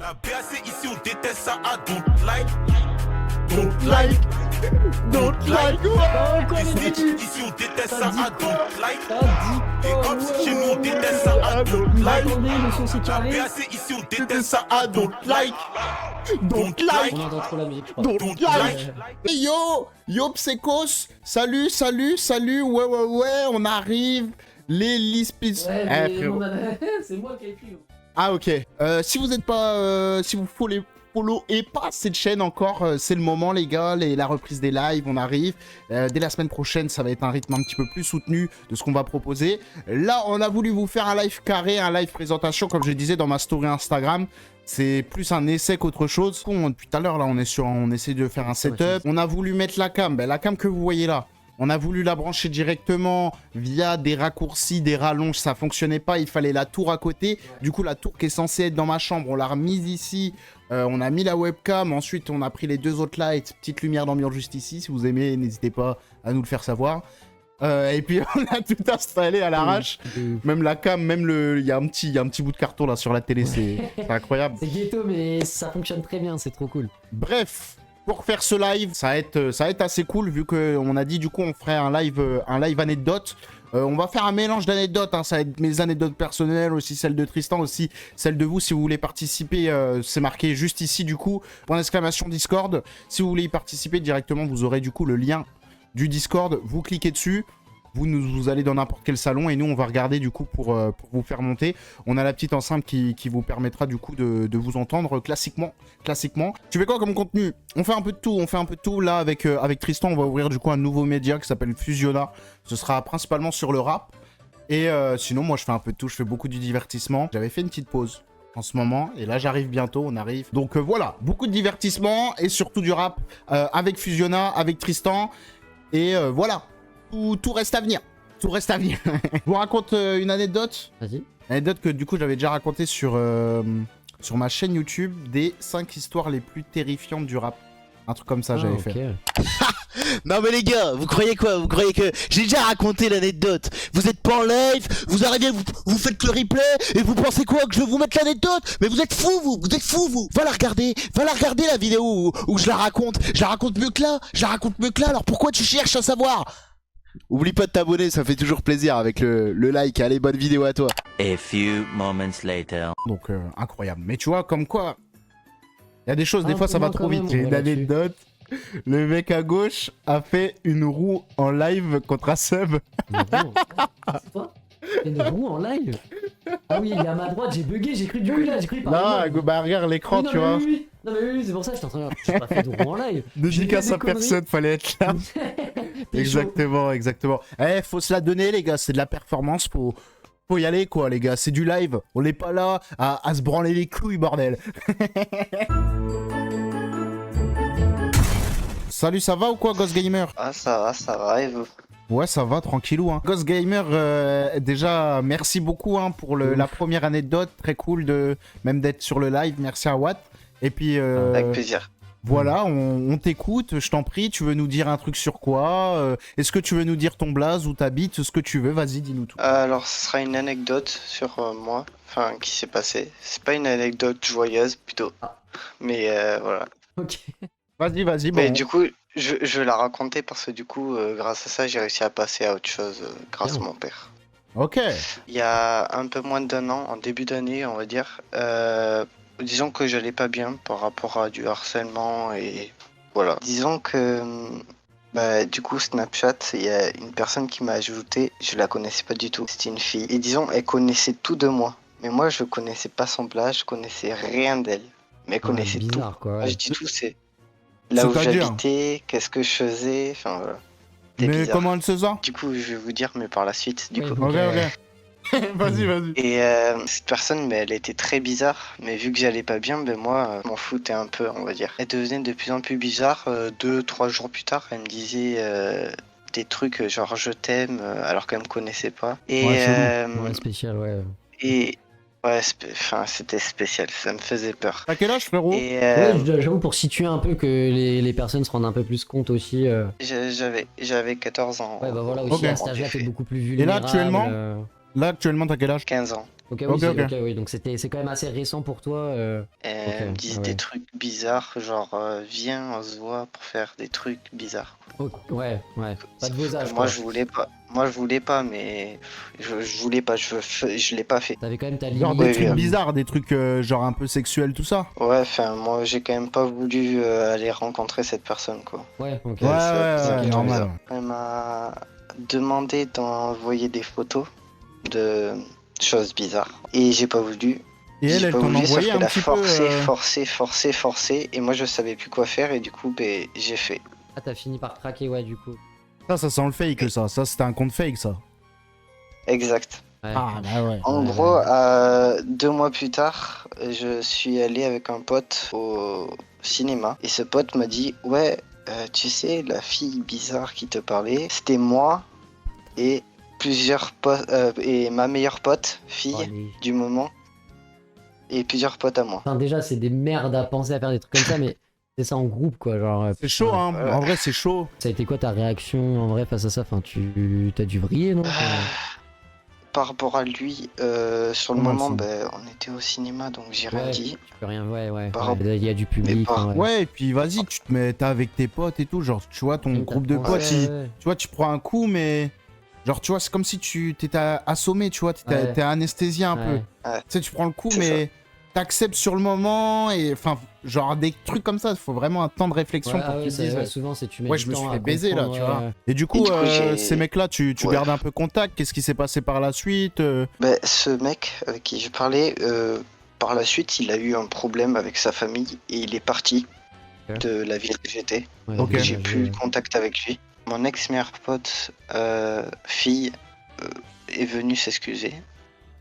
La BAC ici on déteste ça à don't like. Don't like. Don't like. Ici on déteste ça à don't like. Et comme chez nous on déteste ça à don't like. La BAC ici on déteste ça à don't like. Don't like. On entend trop la musique, je crois. Don't like. Hey yo Psekos, salut, ouais, on arrive, les lispis. Ouais, Eh, mais frérot. c'est moi qui ai écrit. Ah ok, si vous n'êtes pas, si vous followez pas cette chaîne encore, c'est le moment les gars, la reprise des lives, on arrive. Dès la semaine prochaine, ça va être un rythme un petit peu plus soutenu de ce qu'on va proposer. Là, on a voulu vous faire un live carré, un live présentation, comme je disais dans ma story Instagram. C'est plus un essai qu'autre chose. Bon, depuis tout à l'heure, là, on essaie de faire un setup. On a voulu mettre la cam, la cam que vous voyez là. On a voulu la brancher directement via des raccourcis, des rallonges, ça fonctionnait pas, il fallait la tour à côté. Du coup, la tour qui est censée être dans ma chambre, on l'a remise ici. On a mis la webcam, ensuite on a pris les deux autres lights, petite lumière d'ambiance juste ici. Si vous aimez, n'hésitez pas à nous le faire savoir. Et puis on a tout installé à l'arrache. Même la cam, même il y a un petit bout de carton là sur la télé, c'est incroyable. C'est ghetto, mais ça fonctionne très bien, c'est trop cool. Bref, pour faire ce live, ça va être assez cool vu qu'on a dit du coup on ferait un live anecdote. On va faire un mélange d'anecdotes, hein. Ça va être mes anecdotes personnelles, aussi celles de Tristan, aussi celles de vous. Si vous voulez participer, c'est marqué juste ici du coup, point d'exclamation Discord. Si vous voulez y participer directement, vous aurez du coup le lien du Discord. Vous cliquez dessus. Vous allez dans n'importe quel salon et nous on va regarder du coup pour vous faire monter. On a la petite enceinte qui vous permettra du coup de vous entendre classiquement. Tu fais quoi comme contenu? On fait un peu de tout, Là avec Tristan on va ouvrir du coup un nouveau média qui s'appelle Fusiona. Ce sera principalement sur le rap. Et sinon moi je fais un peu de tout, je fais beaucoup du divertissement. J'avais fait une petite pause en ce moment et là j'arrive bientôt, on arrive. Donc voilà, beaucoup de divertissement et surtout du rap avec Fusiona, avec Tristan. Et voilà. Tout reste à venir. Je vous raconte une anecdote. Vas-y. Une anecdote que du coup j'avais déjà racontée sur ma chaîne YouTube des 5 histoires les plus terrifiantes du rap. Un truc comme ça j'avais fait. Non mais les gars, vous croyez quoi? Vous croyez que j'ai déjà raconté l'anecdote? Vous êtes pas en live, vous arrivez, vous faites le replay et vous pensez quoi? Que je vais vous mettre l'anecdote? Mais vous êtes fous vous. Va la regarder la vidéo où je la raconte. Je la raconte mieux que là, alors pourquoi tu cherches à savoir? Oublie pas de t'abonner, ça fait toujours plaisir avec le like. Allez, bonne vidéo à toi. A few moments later. Donc incroyable. Mais tu vois comme quoi, il y a des choses, des fois ça va trop vite. J'ai une anecdote. Le mec à gauche a fait une roue en live contre un sub. C'est toi? Une roue en live? Ah oui, il est à ma droite, j'ai bugué, j'ai cru du coup là, j'ai cru il parlait. Non, bah regarde l'écran, Oui, non, tu mais vois. oui. Non mais oui, c'est pour ça que je suis en train de... J'ai pas fait de roue en live. Dédicace J'ai à fait des personne, fallait être là. Exactement. Faut se la donner, les gars, c'est de la performance, faut y aller, quoi, les gars, c'est du live. On n'est pas là à se branler les couilles, bordel. Salut, ça va ou quoi, Ghost Gamer? Ah ça va et vous? Ouais, ça va, tranquillou. Hein. Ghost Gamer, déjà, merci beaucoup hein, pour la première anecdote. Très cool même d'être sur le live. Merci à Watt. Et puis, Avec plaisir. Voilà, on t'écoute, je t'en prie. Tu veux nous dire un truc sur quoi? Est-ce que tu veux nous dire ton blaze ou t'habites? Ce que tu veux, vas-y, dis-nous tout. Alors ce sera une anecdote sur moi, enfin qui s'est passé. C'est pas une anecdote joyeuse plutôt. Mais voilà. Ok. Vas-y, Mais bon. du coup, je vais la raconter parce que du coup, grâce à ça, j'ai réussi à passer à autre chose grâce à mon père. Ok. Il y a un peu moins d'1 an, en début d'année, on va dire, disons que j'allais pas bien par rapport à du harcèlement et voilà. Disons que bah, du coup, Snapchat, il y a une personne qui m'a ajouté, je la connaissais pas du tout, c'était une fille. Et disons, elle connaissait tout de moi. Mais moi, je connaissais pas son blaze, je connaissais rien d'elle. Mais elle connaissait bizarre, tout. quoi, ouais. Moi, je dis tout, c'est là où j'habitais, qu'est-ce que je faisais, enfin voilà. C'était Mais bizarre. comment elle se sent? Du coup, je vais vous dire, mais par la suite, du coup. Ok. Vas-y. Et cette personne, mais elle était très bizarre. Mais vu que j'allais pas bien, ben moi, je m'en foutais un peu, on va dire. Elle devenait de plus en plus bizarre. 2-3 jours plus tard, elle me disait des trucs genre je t'aime, alors qu'elle me connaissait pas. Et Ouais, spécial, ouais. et ouais, c'était spécial. Ça me faisait peur. T'as quel âge, frérot? Et Ouais, j'avoue, pour situer un peu que les personnes se rendent un peu plus compte aussi. j'avais 14 ans. Ouais, bah voilà, aussi Ok. à cet âge-là, t'es beaucoup plus Et vulnérable. là, actuellement, t'as quel âge? 15 ans. Ok, oui, Ok, c'est- ok. ok, oui, donc c'est quand même assez récent pour toi. Elle Ok, me disent ouais. des trucs bizarres, genre viens, on se voit pour faire des trucs bizarres. Ok, ouais, pas de beaux âges, Moi quoi. je voulais pas. Moi je voulais pas, mais je voulais pas, je l'ai pas fait. T'avais quand même ta Genre limite. des Oui, trucs oui. bizarres, des trucs genre un peu sexuels, tout ça. Ouais, enfin moi j'ai quand même pas voulu aller rencontrer cette personne quoi. Ouais, ok. Ouais, ça- ouais, ça ouais, qui est normal. bizarre. Elle m'a demandé d'envoyer des photos de choses bizarres et j'ai pas voulu. Et J'ai elle pas t'en voulu, envoyait sauf qu'elle un a petit peu. forcé, et moi je savais plus quoi faire et du coup ben, j'ai fait. Ah, t'as fini par craquer, ouais, du coup. Ça sent le fake, ça. Ça, c'était un compte fake, ça. Exact. Ouais. Ah, bah ouais. En Ouais, gros, ouais. 2 mois plus tard, je suis allé avec un pote au cinéma et ce pote m'a dit ouais, tu sais, la fille bizarre qui te parlait, c'était moi et plusieurs potes et ma meilleure pote, fille Oh, allez. du moment, et plusieurs potes à moi. Enfin, déjà, c'est des merdes à penser à faire des trucs comme ça, mais c'est ça en groupe, quoi. Genre, C'est chaud, putain. hein. En vrai, c'est chaud. Ça a été quoi ta réaction en vrai face à ça? Enfin, t'as dû vriller, non? Enfin, Par rapport à lui, sur le Comment moment, ça ben, on était au cinéma donc j'ai rien ouais, dit. tu peux rien, ouais. Par Ouais, rapport- il y a du public. par- enfin, Ouais, et puis vas-y, tu te mets t'es avec tes potes et tout. Genre, tu vois, ton Ouais, groupe de t'as- potes, ouais, il- ouais. tu vois, tu prends un coup, mais. Genre, tu vois, c'est comme si tu t'étais assommé, tu vois, Ouais. t'es anesthésié un peu. Ouais. Tu sais, tu prends le coup, C'est mais t'acceptes sur le moment, et enfin, genre des trucs comme ça, il faut vraiment un temps de réflexion Ouais, pour ah que ouais, tu te dises. ouais, souvent, c'est tu mets Ouais, du je me temps suis à fait baiser là, comprendre, tu vois. ouais. Et du coup, du coup, j'ai- ces mecs-là, tu Ouais. gardes un peu contact. Qu'est-ce qui s'est passé par la suite Ben, ce mec avec qui je parlais, par la suite, il a eu un problème avec sa famille et il est parti Ok. de la ville où j'étais. Ouais, Ok. Donc j'ai ouais, plus ouais. contact avec lui. Mon ex-meilleure pote, fille, est venue s'excuser.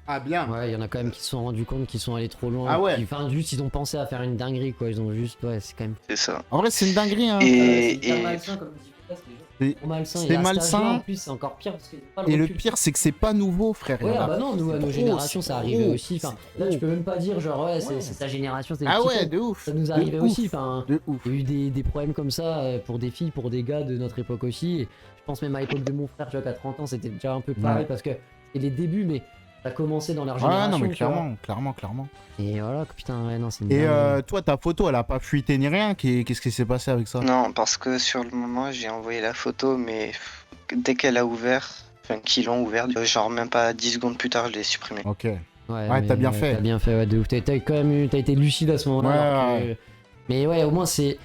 Ah, bien. Ouais, il y en a quand même qui se sont rendus compte qu'ils sont allés trop loin. Ah ouais. Enfin, juste, ils ont pensé à faire une dinguerie, quoi. Ils ont juste, ouais, c'est quand même. C'est ça. En vrai, c'est une dinguerie, hein. Et, c'est hyper et- malsain, comme dit Lucas, C'est- trop malsain. c'est Et à cet malsain. âge-là, en plus, c'est encore pire parce que pas Et le recul. pire, c'est que c'est pas nouveau, frère. Il y Ouais, en a- ah bah non, nous, à nos trop, générations, c'est ça arrivait trop, aussi. Enfin, c'est là, trop. tu peux même pas dire, genre, ouais, Ouais. c'est ta génération, c'est le Ah petit ouais, con. de ouf. Ça nous De arrivait ouf. aussi. Enfin, De ouf. il y a eu des problèmes comme ça pour des filles, pour des gars de notre époque aussi. Et je pense même à l'époque de mon frère, tu vois, qu'à 30 ans, c'était déjà un peu pareil Ouais. parce que c'était les débuts, mais ça commençait dans leur Ouais, génération. non, mais tu vois. clairement. Et voilà, putain, ouais, non, c'est une Et dinguerie. toi, ta photo, elle a pas fuité ni rien. Qu'est-ce qui s'est passé avec ça? non, parce que sur le moment, j'ai envoyé la photo, mais dès qu'elle a ouvert, enfin qu'ils l'ont ouvert, genre même pas 10 secondes plus tard, je l'ai supprimé. Ok. Ouais, Ouais, mais, t'as bien fait. T'as bien fait, ouais, de ouf. T'as quand même eu, t'as été lucide à ce moment-là. Ouais, alors que- ouais. Mais ouais, au moins c'est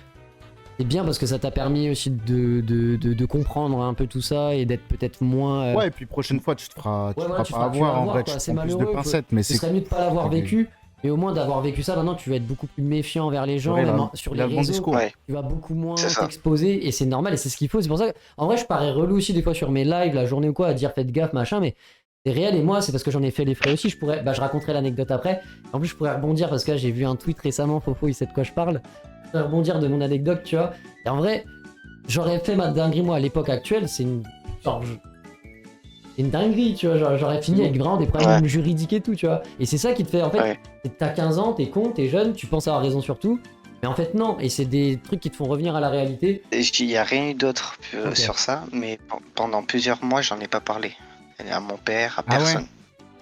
bien parce que ça t'a permis aussi de comprendre un peu tout ça et d'être peut-être moins. Ouais, et puis prochaine fois, tu te feras, tu Ouais, te voilà, feras tu pas feras plus avoir. En avoir, vrai, quoi, tu c'est prends plus de malheureux, pincettes, mais Ce c'est. serait mieux de pas l'avoir Ok. vécu, mais au moins d'avoir vécu ça. Maintenant, tu vas être beaucoup plus méfiant envers les gens, Ouais, même là, sur il a les le bon réseaux. discours. Ouais. Tu vas beaucoup moins C'est ça. t'exposer et c'est normal et c'est ce qu'il faut. C'est pour ça que, en vrai, je parais relou aussi des fois sur mes lives, la journée ou quoi, à dire faites gaffe, machin, mais c'est réel et moi, c'est parce que j'en ai fait les frais aussi. Je raconterai l'anecdote après. En plus, je pourrais rebondir parce que là, j'ai vu un tweet récemment, Fofo, il sait de quoi je parle. Je pourrais rebondir de mon anecdote, tu vois. Et en vrai, j'aurais fait ma dinguerie, moi, à l'époque actuelle, c'est une. Genre, c'est une dinguerie, tu vois. J'aurais fini avec vraiment des problèmes juridiques et tout, tu vois. Et c'est ça qui te fait, en fait, Ouais. t'as 15 ans, t'es con, t'es jeune, tu penses avoir raison sur tout. Mais en fait, non. Et c'est des trucs qui te font revenir à la réalité. Il n'y a rien eu d'autre Ok. sur ça, mais pendant plusieurs mois, j'en ai pas parlé. À mon père, à Ah ouais. personne.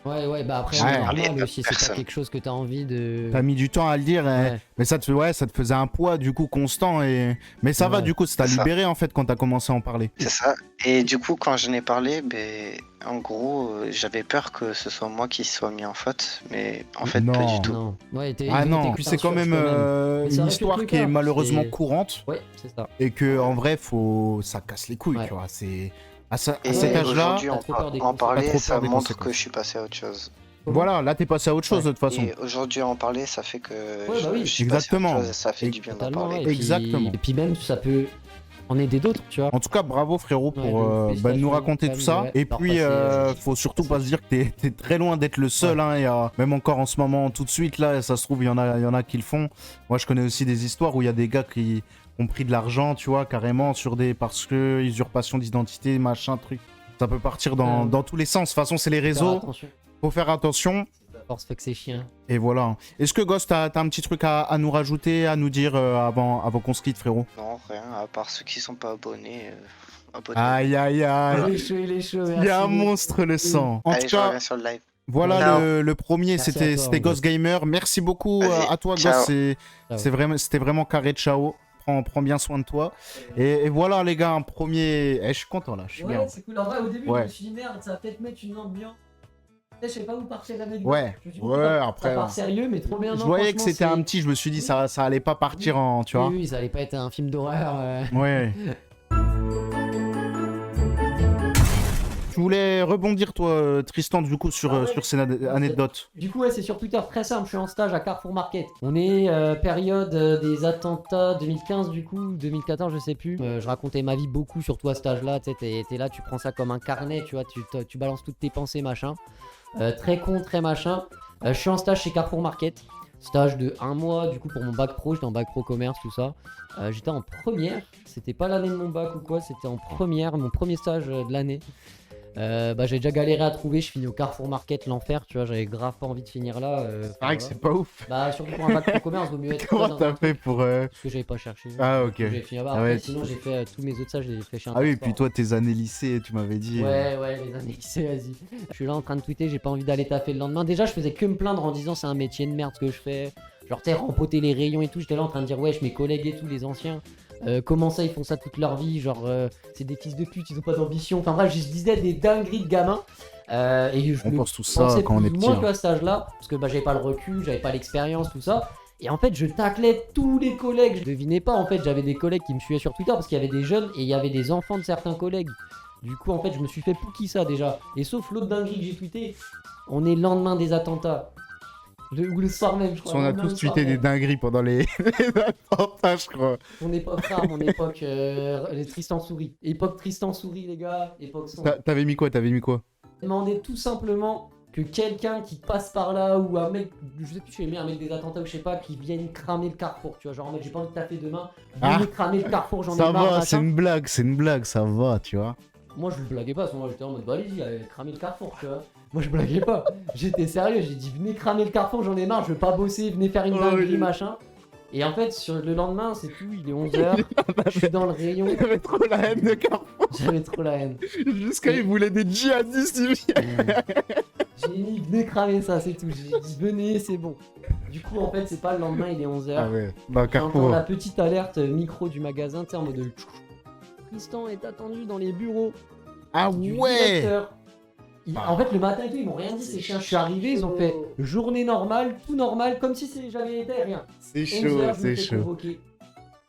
Ouais, bah après, Ouais. c'est normal Allez, aussi. C'est pas personne. quelque chose que t'as envie de. T'as mis du temps à le dire, Ouais. mais ça te faisait un poids du coup constant et mais ça va Ouais. du coup, ça t'a C'est ça. libéré en fait quand t'as commencé à en parler. C'est ça. Et du coup, quand j'en ai parlé, ben, en gros, j'avais peur que ce soit moi qui soit mis en faute, mais en fait, pas Non. du tout. Non. Ouais, Ah ils vont non, t'écouter c'est quand sur- même Mais ça une reste le histoire truc, qui est hein. malheureusement C'est- courante Ouais, c'est ça. et que en vrai ça casse les couilles, Ouais. tu vois. C'est à Et cet âge-là, aujourd'hui, t'as trop peur des en conséquences. T'as parler, trop ça peur des montre conséquences. que je suis passé à autre chose. voilà, là t'es passé à autre chose de toute façon. Et aujourd'hui, en parler, ça fait que Ouais, bah oui. je suis passé à autre Exactement. chose et ça fait Et- du bien d'en Totalement, parler. ouais. Exactement. Et puis même, ça peut en aider d'autres, tu vois. En tout cas, bravo frérot pour Ouais, de ouf. Félicitations, nous raconter quand tout même, ça. ouais. Et Leur puis, passer, faut surtout pas se dire que t'es très loin d'être le seul. Ouais. Hein, et, même encore en ce moment, tout de suite, là, ça se trouve, il y en a qui le font. Moi, je connais aussi des histoires où il y a des gars qui ont pris de l'argent, tu vois, carrément, parce que usurpation d'identité, machin, truc. Ça peut partir dans tous les sens. De toute façon, c'est les Faire réseaux. attention. Faut faire attention. La force fait que c'est chien. Et voilà. Est-ce que Ghost, t'as un petit truc à nous rajouter, à nous dire avant qu'on se quitte, frérot? Non, rien, à part ceux qui sont pas abonnés. Abonnez-vous. Aïe, aïe, aïe. Il est chaud, Il y a un merci. monstre le sang. En Allez, tout je cas, reviens sur le live. Voilà Ciao. le premier, Merci à c'était toi, c'était Angus. Ghost Gamer. Merci beaucoup Allez, à toi, ciao. Ghost. Ciao. C'était vraiment carré. Ciao. Prends bien soin de toi. Et voilà, les gars, un premier. Eh, je suis content là, je suis bien. Ouais, c'est cool. En vrai, au début, Ouais. je me suis dit merde, ça va peut-être mettre une ambiance. Je sais pas où partir la l'anecdote. Ouais, Je me suis dit, ouais, putain, après, Ça part sérieux, mais trop bien. Je non, voyais que franchement, c'était un petit, je me suis dit, ça allait pas partir en. Tu vois. Oui, oui, ça allait pas être un film d'horreur. Ouais. Je voulais rebondir, toi, Tristan, du coup, sur, Ah ouais. sur ces anecdotes. Du coup, ouais, c'est sur Twitter, très simple. Je suis en stage à Carrefour Market. On est période des attentats 2015, du coup, 2014, je sais plus. Je racontais ma vie beaucoup, surtout à cet âge-là. Tu sais, t'es là, tu prends ça comme un carnet, tu vois, tu balances toutes tes pensées, machin. Très con, très machin. Je suis en stage chez Carrefour Market. Stage de 1 mois, du coup, pour mon bac pro. J'étais en bac pro commerce, tout ça. J'étais en première. C'était pas l'année de mon bac ou quoi, c'était en première, mon premier stage de l'année. J'ai déjà galéré à trouver, je finis au Carrefour Market, l'enfer, tu vois, j'avais grave pas envie de finir là. C'est vrai que c'est pas ouf. Bah, surtout pour un bac pro commerce, vaut mieux être Comment dans t'as un fait truc, pour. parce que j'avais pas cherché. Ah, ok. J'ai fini là-bas. Ah Après, ouais, sinon, j'ai fait tous mes autres stages, je les ai fait chez un Ah oui, et transport. puis toi, tes années lycée, tu m'avais dit. Ouais, les années lycée, vas-y. Je suis là en train de tweeter, j'ai pas envie d'aller taffer le lendemain. Déjà, je faisais que me plaindre en disant c'est un métier de merde ce que je fais. Genre, t'es rempoter les rayons et tout. J'étais là en train de dire, wesh, mes collègues et tout, les anciens. Comment ça, ils font ça toute leur vie? Genre, c'est des fils de pute, ils ont pas d'ambition. Enfin, bref, je disais des dingueries de gamins. Et je On le pense tout ça pensais quand on plus est ou petit. moins hein. qu'à cet âge-là, parce que j'avais pas le recul, j'avais pas l'expérience, tout ça. Et en fait, je taclais tous les collègues. Je devinais pas, en fait, j'avais des collègues qui me suivaient sur Twitter parce qu'il y avait des jeunes et il y avait des enfants de certains collègues. Du coup, en fait, je me suis fait pouki ça déjà. Et sauf l'autre dinguerie que j'ai tweeté, on est le lendemain des attentats. Ou le soir même, je crois. On a le tous soir tweeté des même. dingueries pendant les attentats, je crois. Mon époque rare, mon époque les Tristan Souris. Époque Tristan Souris, les gars. Époque son. T'avais mis quoi? Demandez tout simplement que quelqu'un qui passe par là ou un mec, je sais plus si j'ai mis un mec des attentats ou je sais pas, qui vienne cramer le carrefour, tu vois. Genre en mode j'ai pas envie de taffer demain, venez Ah. cramer le carrefour, j'en ai Ça marre. va, machin. c'est une blague, ça va, tu vois. Moi je le blaguais pas, à ce moment j'étais en mode bah allez-y, allez, cramer le carrefour, tu vois. Moi je blaguais pas, j'étais sérieux, j'ai dit venez cramer le carrefour, j'en ai marre, je veux pas bosser, venez faire une Oh, dinguerie, oui. machin. Et en fait, sur le lendemain, c'est tout, il est 11h, je suis dans le rayon, J'avais trop la haine de Carrefour. j'avais trop la haine. Jusqu'à il voulait des djihadistes. J'ai mis venez cramer ça, c'est tout, j'ai dit venez, c'est bon. Du coup, en fait, c'est pas le lendemain, il est 11h. Ah ouais, bah J'entends Carrefour. la petite alerte micro du magasin, tu sais, en mode Tristan est attendu dans les bureaux. Ah du ouais. directeur. Ah. En fait, le matin et tout, ils m'ont rien dit, ces chiens. Je suis arrivé, ils ont fait journée normale, tout normal, comme si j'avais été rien. C'est 11 chaud, heures, je me c'est fais chaud. convoquer.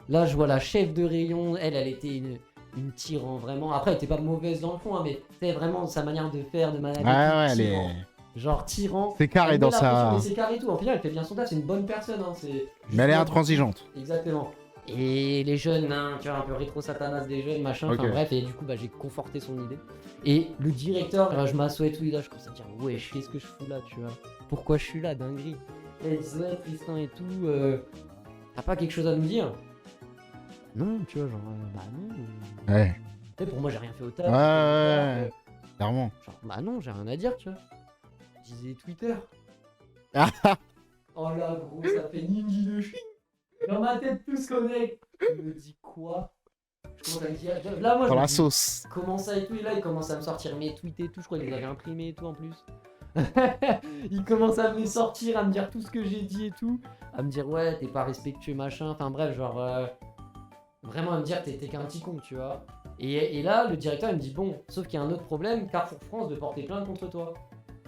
Là, je vois la chef de rayon, elle était une tyran, vraiment. Après, elle était pas mauvaise dans le fond, hein, mais c'est vraiment sa manière de faire, de manager. Ah ouais, elle est. Genre tyran. C'est carré Elle dans met la pression, sa. mais c'est carré et tout. En final, elle fait bien son taf, c'est une bonne personne. Hein. Mais elle est intransigeante. Exactement. Et les jeunes, hein, tu vois, un peu rétro-satanas des jeunes, machin, enfin Ok. bref, et du coup, j'ai conforté son idée. Et le directeur, je m'assois et tout, et là, je commence à dire, wesh, qu'est-ce que je fous là, tu vois? Pourquoi je suis là, dinguerie? Et elle dit, ouais, Tristan et tout, t'as pas quelque chose à me dire? Non, tu vois, genre, bah non. Ouais, Tu sais, pour moi, j'ai rien fait au taf. Ouais, j'ai fait au ouais, taf, clairement. genre, bah non, j'ai rien à dire, tu vois. Je disais Twitter. Ah. Oh là, gros, ça fait nini de chien. Dans ma tête, tout se connecte. Il me dit quoi? Je commence à me dire. Là, moi, Dans je me la dis, sauce. comment ça et tout? Et là, il commence à me sortir mes tweets et tout. Je crois qu'il les avait imprimés et tout en plus. Il commence à me les sortir, à me dire tout ce que j'ai dit et tout. À me dire, ouais, t'es pas respectueux, machin. Enfin, bref, genre. Vraiment à me dire, t'es qu'un petit con, tu vois. Et là, le directeur, il me dit, bon, sauf qu'il y a un autre problème. Carrefour France de porter plainte contre toi.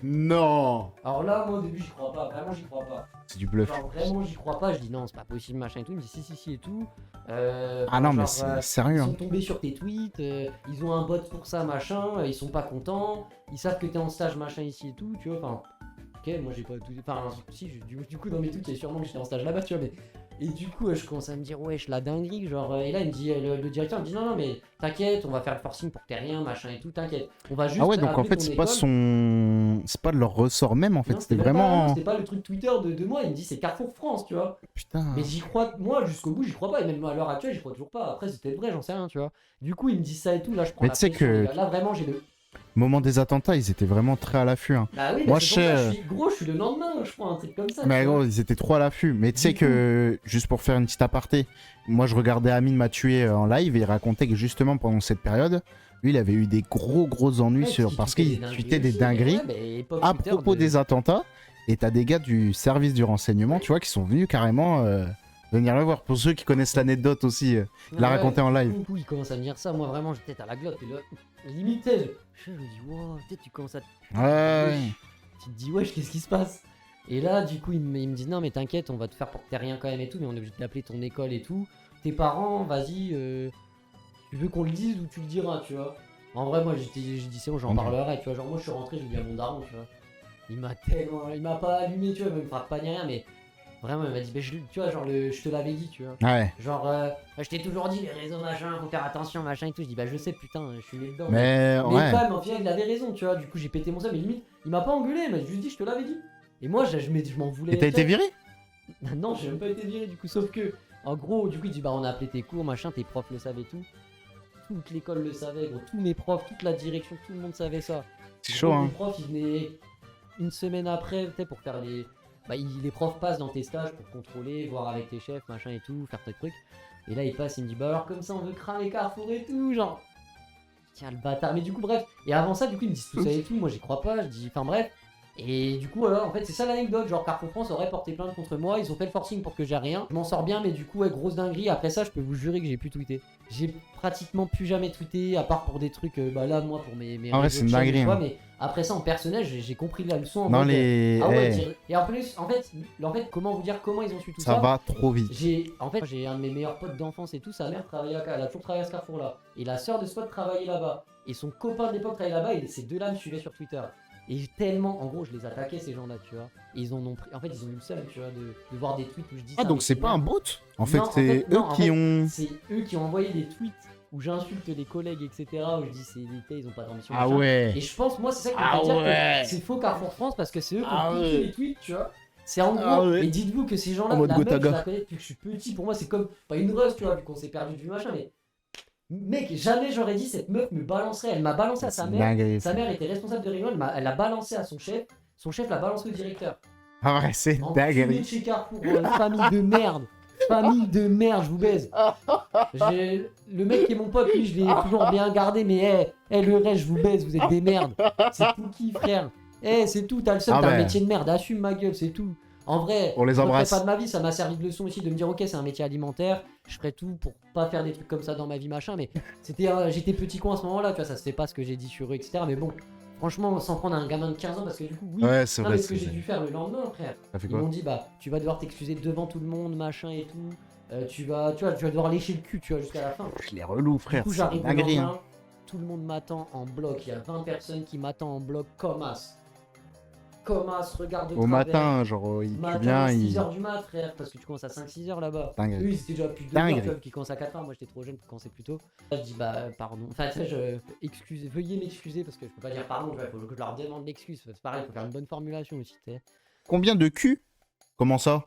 Non. Alors là, moi, au début, j'y crois pas. Vraiment, j'y crois pas. C'est du bluff. Genre vraiment j'y crois pas, je dis non c'est pas possible machin et tout, il me dit si et tout. Ah non, mais c'est sérieux. Ils Hein. sont tombés sur tes tweets, ils ont un bot pour ça machin, ils sont pas contents, ils savent que t'es en stage machin ici et tout, tu vois, enfin... Ok, moi j'ai pas tout... Enfin si, du coup dans mes tweets il y a sûrement que j'étais en stage là-bas, tu vois, mais... Et du coup je commence à me dire wesh la dinguerie, genre... et là il me dit, le directeur me dit non mais t'inquiète, on va faire le forcing pour que t'aies rien machin et tout, t'inquiète. On va juste... Ah ouais, donc en appeler fait ton c'est pas école. son, c'est pas de leur ressort même en fait. Non, C'était même pas- vraiment. non, c'était pas le truc Twitter de moi, il me dit c'est Carrefour France, tu vois. Putain. Mais j'y crois, moi jusqu'au bout, j'y crois pas. Et même à l'heure actuelle, j'y crois toujours pas. Après, c'était vrai, j'en sais rien, tu vois. Du coup, il me dit ça et tout. Là, je prends Mais la tu sais pression, que- les gars. Là, vraiment, j'ai le. Moment des attentats, ils étaient vraiment très à l'affût. Hein. Bah oui, Moi, bah, je c'est pour ça, sais, je suis gros, je suis le lendemain, je prends un truc comme ça. Mais tu vois. gros, ils étaient trop à l'affût. Mais tu sais Du que, juste pour faire une petite aparté, moi je regardais Amine m'a tué en live et il racontait que justement pendant cette période, Lui, il avait eu des gros ennuis parce qu'il tweetait des dingueries à propos des attentats. Et t'as des gars du service du renseignement, tu vois, qui sont venus carrément venir le voir. Pour ceux qui connaissent l'anecdote aussi, il l'a raconté en live. Du coup, il commence à me dire ça. Moi, vraiment, j'étais à la glotte. Et là, limite, je me dis, wow, peut-être tu commences à. Ouais. Tu te dis, wesh, qu'est-ce qui se passe? Et là, du coup, il me dit, non, mais t'inquiète, on va te faire pour que t'aies rien quand même et tout, mais on est obligé d'appeler ton école et tout. Tes parents, vas-y, tu veux qu'on le dise ou tu le diras, tu vois. En vrai, moi, j'ai dit, c'est bon, j'en parlerai, tu vois. Genre, moi, je suis rentré, je lui ai dit à mon daron, tu vois. Il m'a pas allumé, tu vois, il me frappe pas ni rien, mais vraiment, il m'a dit, tu vois, genre, je te l'avais dit, tu vois. Ouais. Genre, je t'ai toujours dit, les réseaux, machin, faut faire attention, machin et tout. Je dis, je sais, putain, je suis né dedans. Mais ouais. quand même, en final, il avait raison, tu vois. Du coup, j'ai pété mon seum, mais limite, il m'a pas engueulé, il m'a juste dit, je te l'avais dit. Et moi, je m'en voulais. Et t'as été viré? Non, j'ai même pas été viré, du coup, sauf que, en gros, du coup, il dit, on a appelé tes cours, machin, tes profs le savaient tout. Toute l'école le savait, gros, tous mes profs, toute la direction, tout le monde savait ça. C'est chaud, hein. Les profs, ils venaient une semaine après, peut-être pour faire les. Les profs passent dans tes stages pour contrôler, voir avec tes chefs, machin et tout, faire tes trucs. Et là, il passe, il me dit, alors comme ça, on veut cramer Carrefour et tout, genre. Tiens, le bâtard. Mais du coup, bref. Et avant ça, du coup, ils me disent tout ça et tout. Moi, j'y crois pas, je dis, enfin, bref. Et du coup, en fait, c'est ça l'anecdote. Genre, Carrefour France aurait porté plainte contre moi. Ils ont fait le forcing pour que j'ai rien. Je m'en sors bien, mais du coup, ouais, grosse dinguerie. Après ça, je peux vous jurer que j'ai plus tweeté. J'ai pratiquement plus jamais tweeté, à part pour des trucs, là, moi, pour mes en vrai, c'est une dinguerie. Hein. Mais après ça, en personnel, j'ai compris la leçon. En dans mode, les. ah ouais, et en plus, en fait, comment vous dire comment ils ont su tout ça? Ça va trop vite. J'ai un de mes meilleurs potes d'enfance et tout. Sa mère travaillait elle a toujours travaillé à ce Carrefour-là. Et la sœur de ce pote travaillait là-bas. Et son copain de l'époque travaillait là-bas. Et ces deux-là me suivaient sur Twitter. Et tellement, en gros, je les attaquais ces gens-là, tu vois. Et ils en ont pris. En fait, ils ont eu le seum, tu vois, de voir des tweets où je dis ça. Ah, donc c'est pas un bot? En fait, c'est eux qui ont. C'est eux qui ont envoyé des tweets où j'insulte les collègues, etc. Où je dis c'est l'été, ils ont pas d'ambition. Ah ouais. Et je pense, moi, c'est ça qui me fait dire que c'est faux Carrefour France parce que c'est eux qui ont piqué les tweets, tu vois. C'est en gros. Et dites-vous que ces gens-là, la meuf, je la connais depuis que je suis petit. Pour moi, c'est comme pas une rust, tu vois, vu qu'on s'est perdu de vue, machin, mais. Mec, jamais j'aurais dit cette meuf me balancerait. Elle m'a balancé à sa mère. Dingue, sa mère était responsable de réunion. Elle l'a balancé à son chef. Son chef l'a balancé au directeur. Ah ouais, c'est dingue. Chez Carrefour, famille de merde. Famille de merde, je vous baise. Le mec qui est mon pote, lui, je l'ai toujours bien gardé. Mais le reste, je vous baise. Vous êtes des merdes. C'est tout qui, frère. C'est tout. T'as le seum, t'as un métier de merde. Assume ma gueule, c'est tout. En vrai, on les embrasse. Je ferai pas de ma vie, ça m'a servi de leçon aussi de me dire ok c'est un métier alimentaire, je ferai tout pour pas faire des trucs comme ça dans ma vie machin, mais j'étais petit con à ce moment là, tu vois, ça se fait pas ce que j'ai dit sur eux etc, mais bon, franchement sans prendre un gamin de 15 ans parce que du coup oui, ouais, c'est vrai, ce que j'ai dû faire le lendemain frère, ils m'ont dit tu vas devoir t'excuser devant tout le monde machin et tout, tu vas devoir lécher le cul tu vois jusqu'à la fin. Je les relou frère, du coup j'arrive le lendemain, tout le monde m'attend en bloc, il y a 20 personnes qui m'attendent en bloc comme as. Regarde au matin, genre il vient, 6h du mat, frère, parce que tu commences à 5-6h là-bas. Eux, ils étaient déjà plus de 2h, qui commencent à 4h. Moi, j'étais trop jeune pour commencer plus tôt. Là, je dis, pardon. Enfin, tu sais, veuillez m'excuser parce que je peux pas dire pardon, il faut que je leur demande l'excuse. C'est pareil, il faut faire une bonne formulation aussi, tu sais. Combien de culs? Comment ça?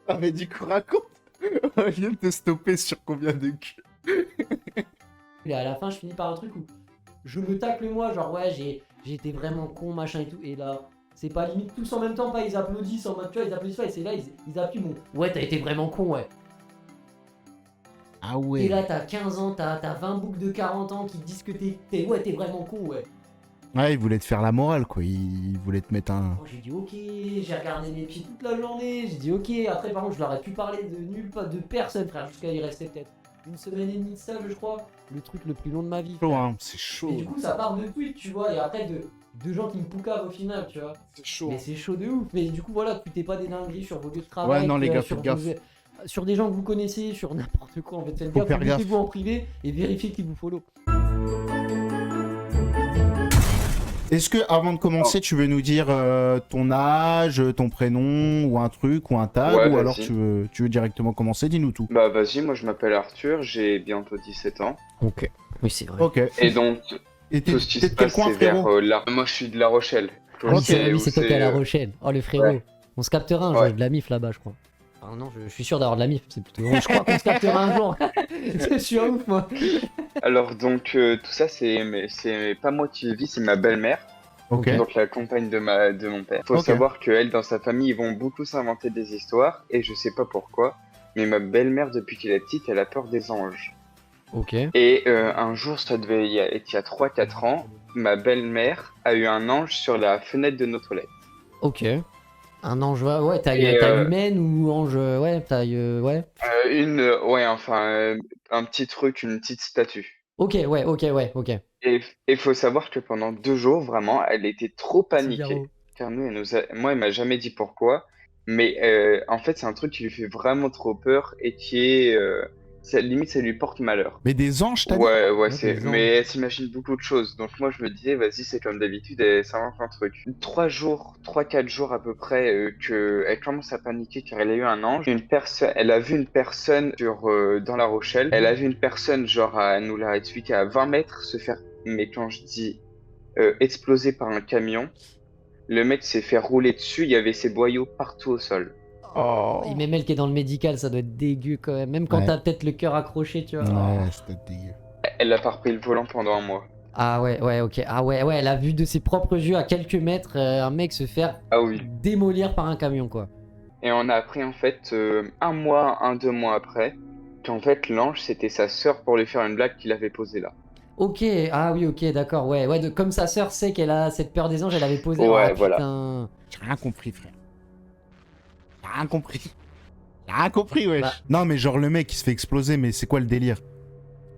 Ah, mais du coup, raconte. On vient de te stopper sur combien de culs. Et à la fin, je finis par un truc où je me tacle moi, genre ouais, j'ai été vraiment con, machin et tout. Et là, c'est pas limite tous en même temps, pas ils applaudissent en mode, tu vois, ils applaudissent pas. Et c'est là, ils appuient mon ouais, t'as été vraiment con, ouais. Ah ouais. Et là, t'as 15 ans, t'as 20 boucs de 40 ans qui te disent que t'es vraiment con, ouais. Ouais, ils voulaient te faire la morale, quoi. Ils voulaient te mettre un. J'ai dit ok, j'ai regardé mes pieds toute la journée. J'ai dit ok. Après, par contre, je leur ai pu parler de nulle part, de personne, frère. Jusqu'à y rester peut-être une semaine et demie de ça, je crois. Le truc le plus long de ma vie. Chaud, hein. C'est chaud. Et du coup, ça part de tweets, tu vois. Et après, de gens qui me poucavent au final, tu vois. C'est chaud. Mais c'est chaud de ouf. Mais du coup, voilà, tweetez pas des dingueries sur vos lieux de travail. Ouais, non, les gars, faites gaffe. Sur des gens que vous connaissez, sur n'importe quoi. En fait, faites gaffe. Mettez-vous en privé et vérifiez qu'ils vous follow. Est-ce que, avant de commencer, tu veux nous dire ton âge, ton prénom, ou un truc, ou un tag, ou alors tu veux directement commencer? Dis-nous tout. Bah vas-y, moi je m'appelle Arthur, j'ai bientôt 17 ans. Ok. Oui, c'est vrai. Ok. Et donc, tout ce qui se passe, c'est vers moi je suis de La Rochelle. Oui, c'est toi qui es à La Rochelle. Oh, le frérot. Ouais. On se captera un jour de la mif là-bas, je crois. Enfin, non, je suis sûr d'avoir de la mif, c'est plutôt. Je crois qu'on se captera un jour. Je suis un ouf, moi. Alors, donc, tout ça, c'est pas moi qui le vis, c'est ma belle-mère. Ok. Donc, la compagne de mon père. Faut savoir qu'elle, dans sa famille, ils vont beaucoup s'inventer des histoires, et je sais pas pourquoi. mais ma belle-mère, depuis qu'elle est petite, elle a peur des anges. Ok. Et un jour, ça devait être il y a 3-4 ans, ma belle-mère a eu un ange sur la fenêtre de nos toilettes. Ok. Un ange, ouais, taille, Et, taille humaine ou ange, ouais, taille, ouais. Un petit truc, une petite statue. Ok, ouais, ok. Et il faut savoir que pendant 2 jours, vraiment, elle était trop paniquée. Figaro. Car moi, elle m'a jamais dit pourquoi. Mais en fait, c'est un truc qui lui fait vraiment trop peur et qui est... limite, ça lui porte malheur. Mais des anges, t'as dit? Ouais, des mais elle s'imagine beaucoup de choses. Donc moi, je me disais, vas-y, c'est comme d'habitude, elle s'invente un truc. 3-4 jours à peu près, elle commence à paniquer car elle a eu un ange. Elle a vu une personne dans La Rochelle. Elle a vu une personne, genre, elle nous l'a expliqué, à 20 mètres se faire, mais quand je dis exploser par un camion, le mec s'est fait rouler dessus, il y avait ses boyaux partout au sol. Oh. Et même elle qui est dans le médical, ça doit être dégueu quand même. Même quand Ouais. t'as peut-être le cœur accroché, tu vois. Ouais, c'était dégueu. Elle a pas repris le volant pendant un mois. Ah ouais, ok. Ah ouais, elle a vu de ses propres yeux à quelques mètres un mec se faire Ah oui. démolir par un camion, quoi. Et on a appris en fait 2 mois après qu'en fait l'ange c'était sa sœur pour lui faire une blague qu'il avait posée là. Ok, ah oui, ok, d'accord, ouais. Comme sa sœur sait qu'elle a cette peur des anges, elle avait posé. Ouais, Ah, voilà. putain. J'ai rien compris, frère. J'ai rien compris. J'ai rien compris, wesh. Bah. Non, mais genre, le mec, il se fait exploser, mais c'est quoi le délire?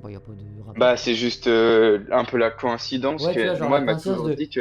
Bon, y a pas de rapport. Bah c'est juste un peu la coïncidence Ouais, tu vois, que genre moi la elle m'a coïncidence toujours de- dit que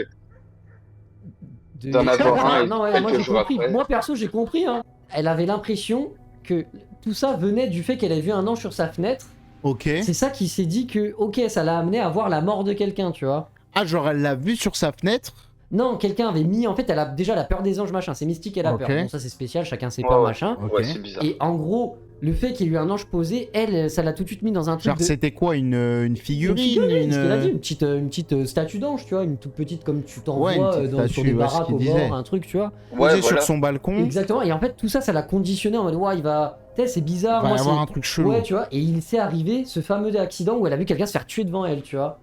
De- d'en avoir un et Non, ouais, moi quelques j'ai jours compris. après. Moi perso, j'ai compris. Hein. Elle avait l'impression que tout ça venait du fait qu'elle avait vu un ange sur sa fenêtre. Ok. C'est ça qui s'est dit que, ok, ça l'a amené à voir la mort de quelqu'un, tu vois. Ah, genre, elle l'a vu sur sa fenêtre? Non, quelqu'un avait mis. En fait, elle a déjà la peur des anges, machin. C'est mystique, elle a Ok. peur. Bon, ça c'est spécial, chacun ses Ouais, peurs, ouais. machin. Ok. Ouais, c'est bizarre. Et en gros, le fait qu'il y ait eu un ange posé, elle, ça l'a tout de suite mis dans un truc Genre, de. c'était quoi, une figurine? Ce qu'elle a dit, une petite statue d'ange, tu vois, une toute petite comme tu t'en Ouais, une vois petite sur statue, des ouais, ce baraques qu'il au disait. bord, un truc, tu vois. Posée Ouais, sur voilà. son balcon. Exactement, et en fait, tout ça, ça l'a conditionné en mode, ouais, il va. Tu sais, c'est bizarre, Il va moi, y avoir c'est. un truc chelou. Ouais, tu vois, et il s'est arrivé ce fameux accident où elle a vu quelqu'un se faire tuer devant elle, tu vois.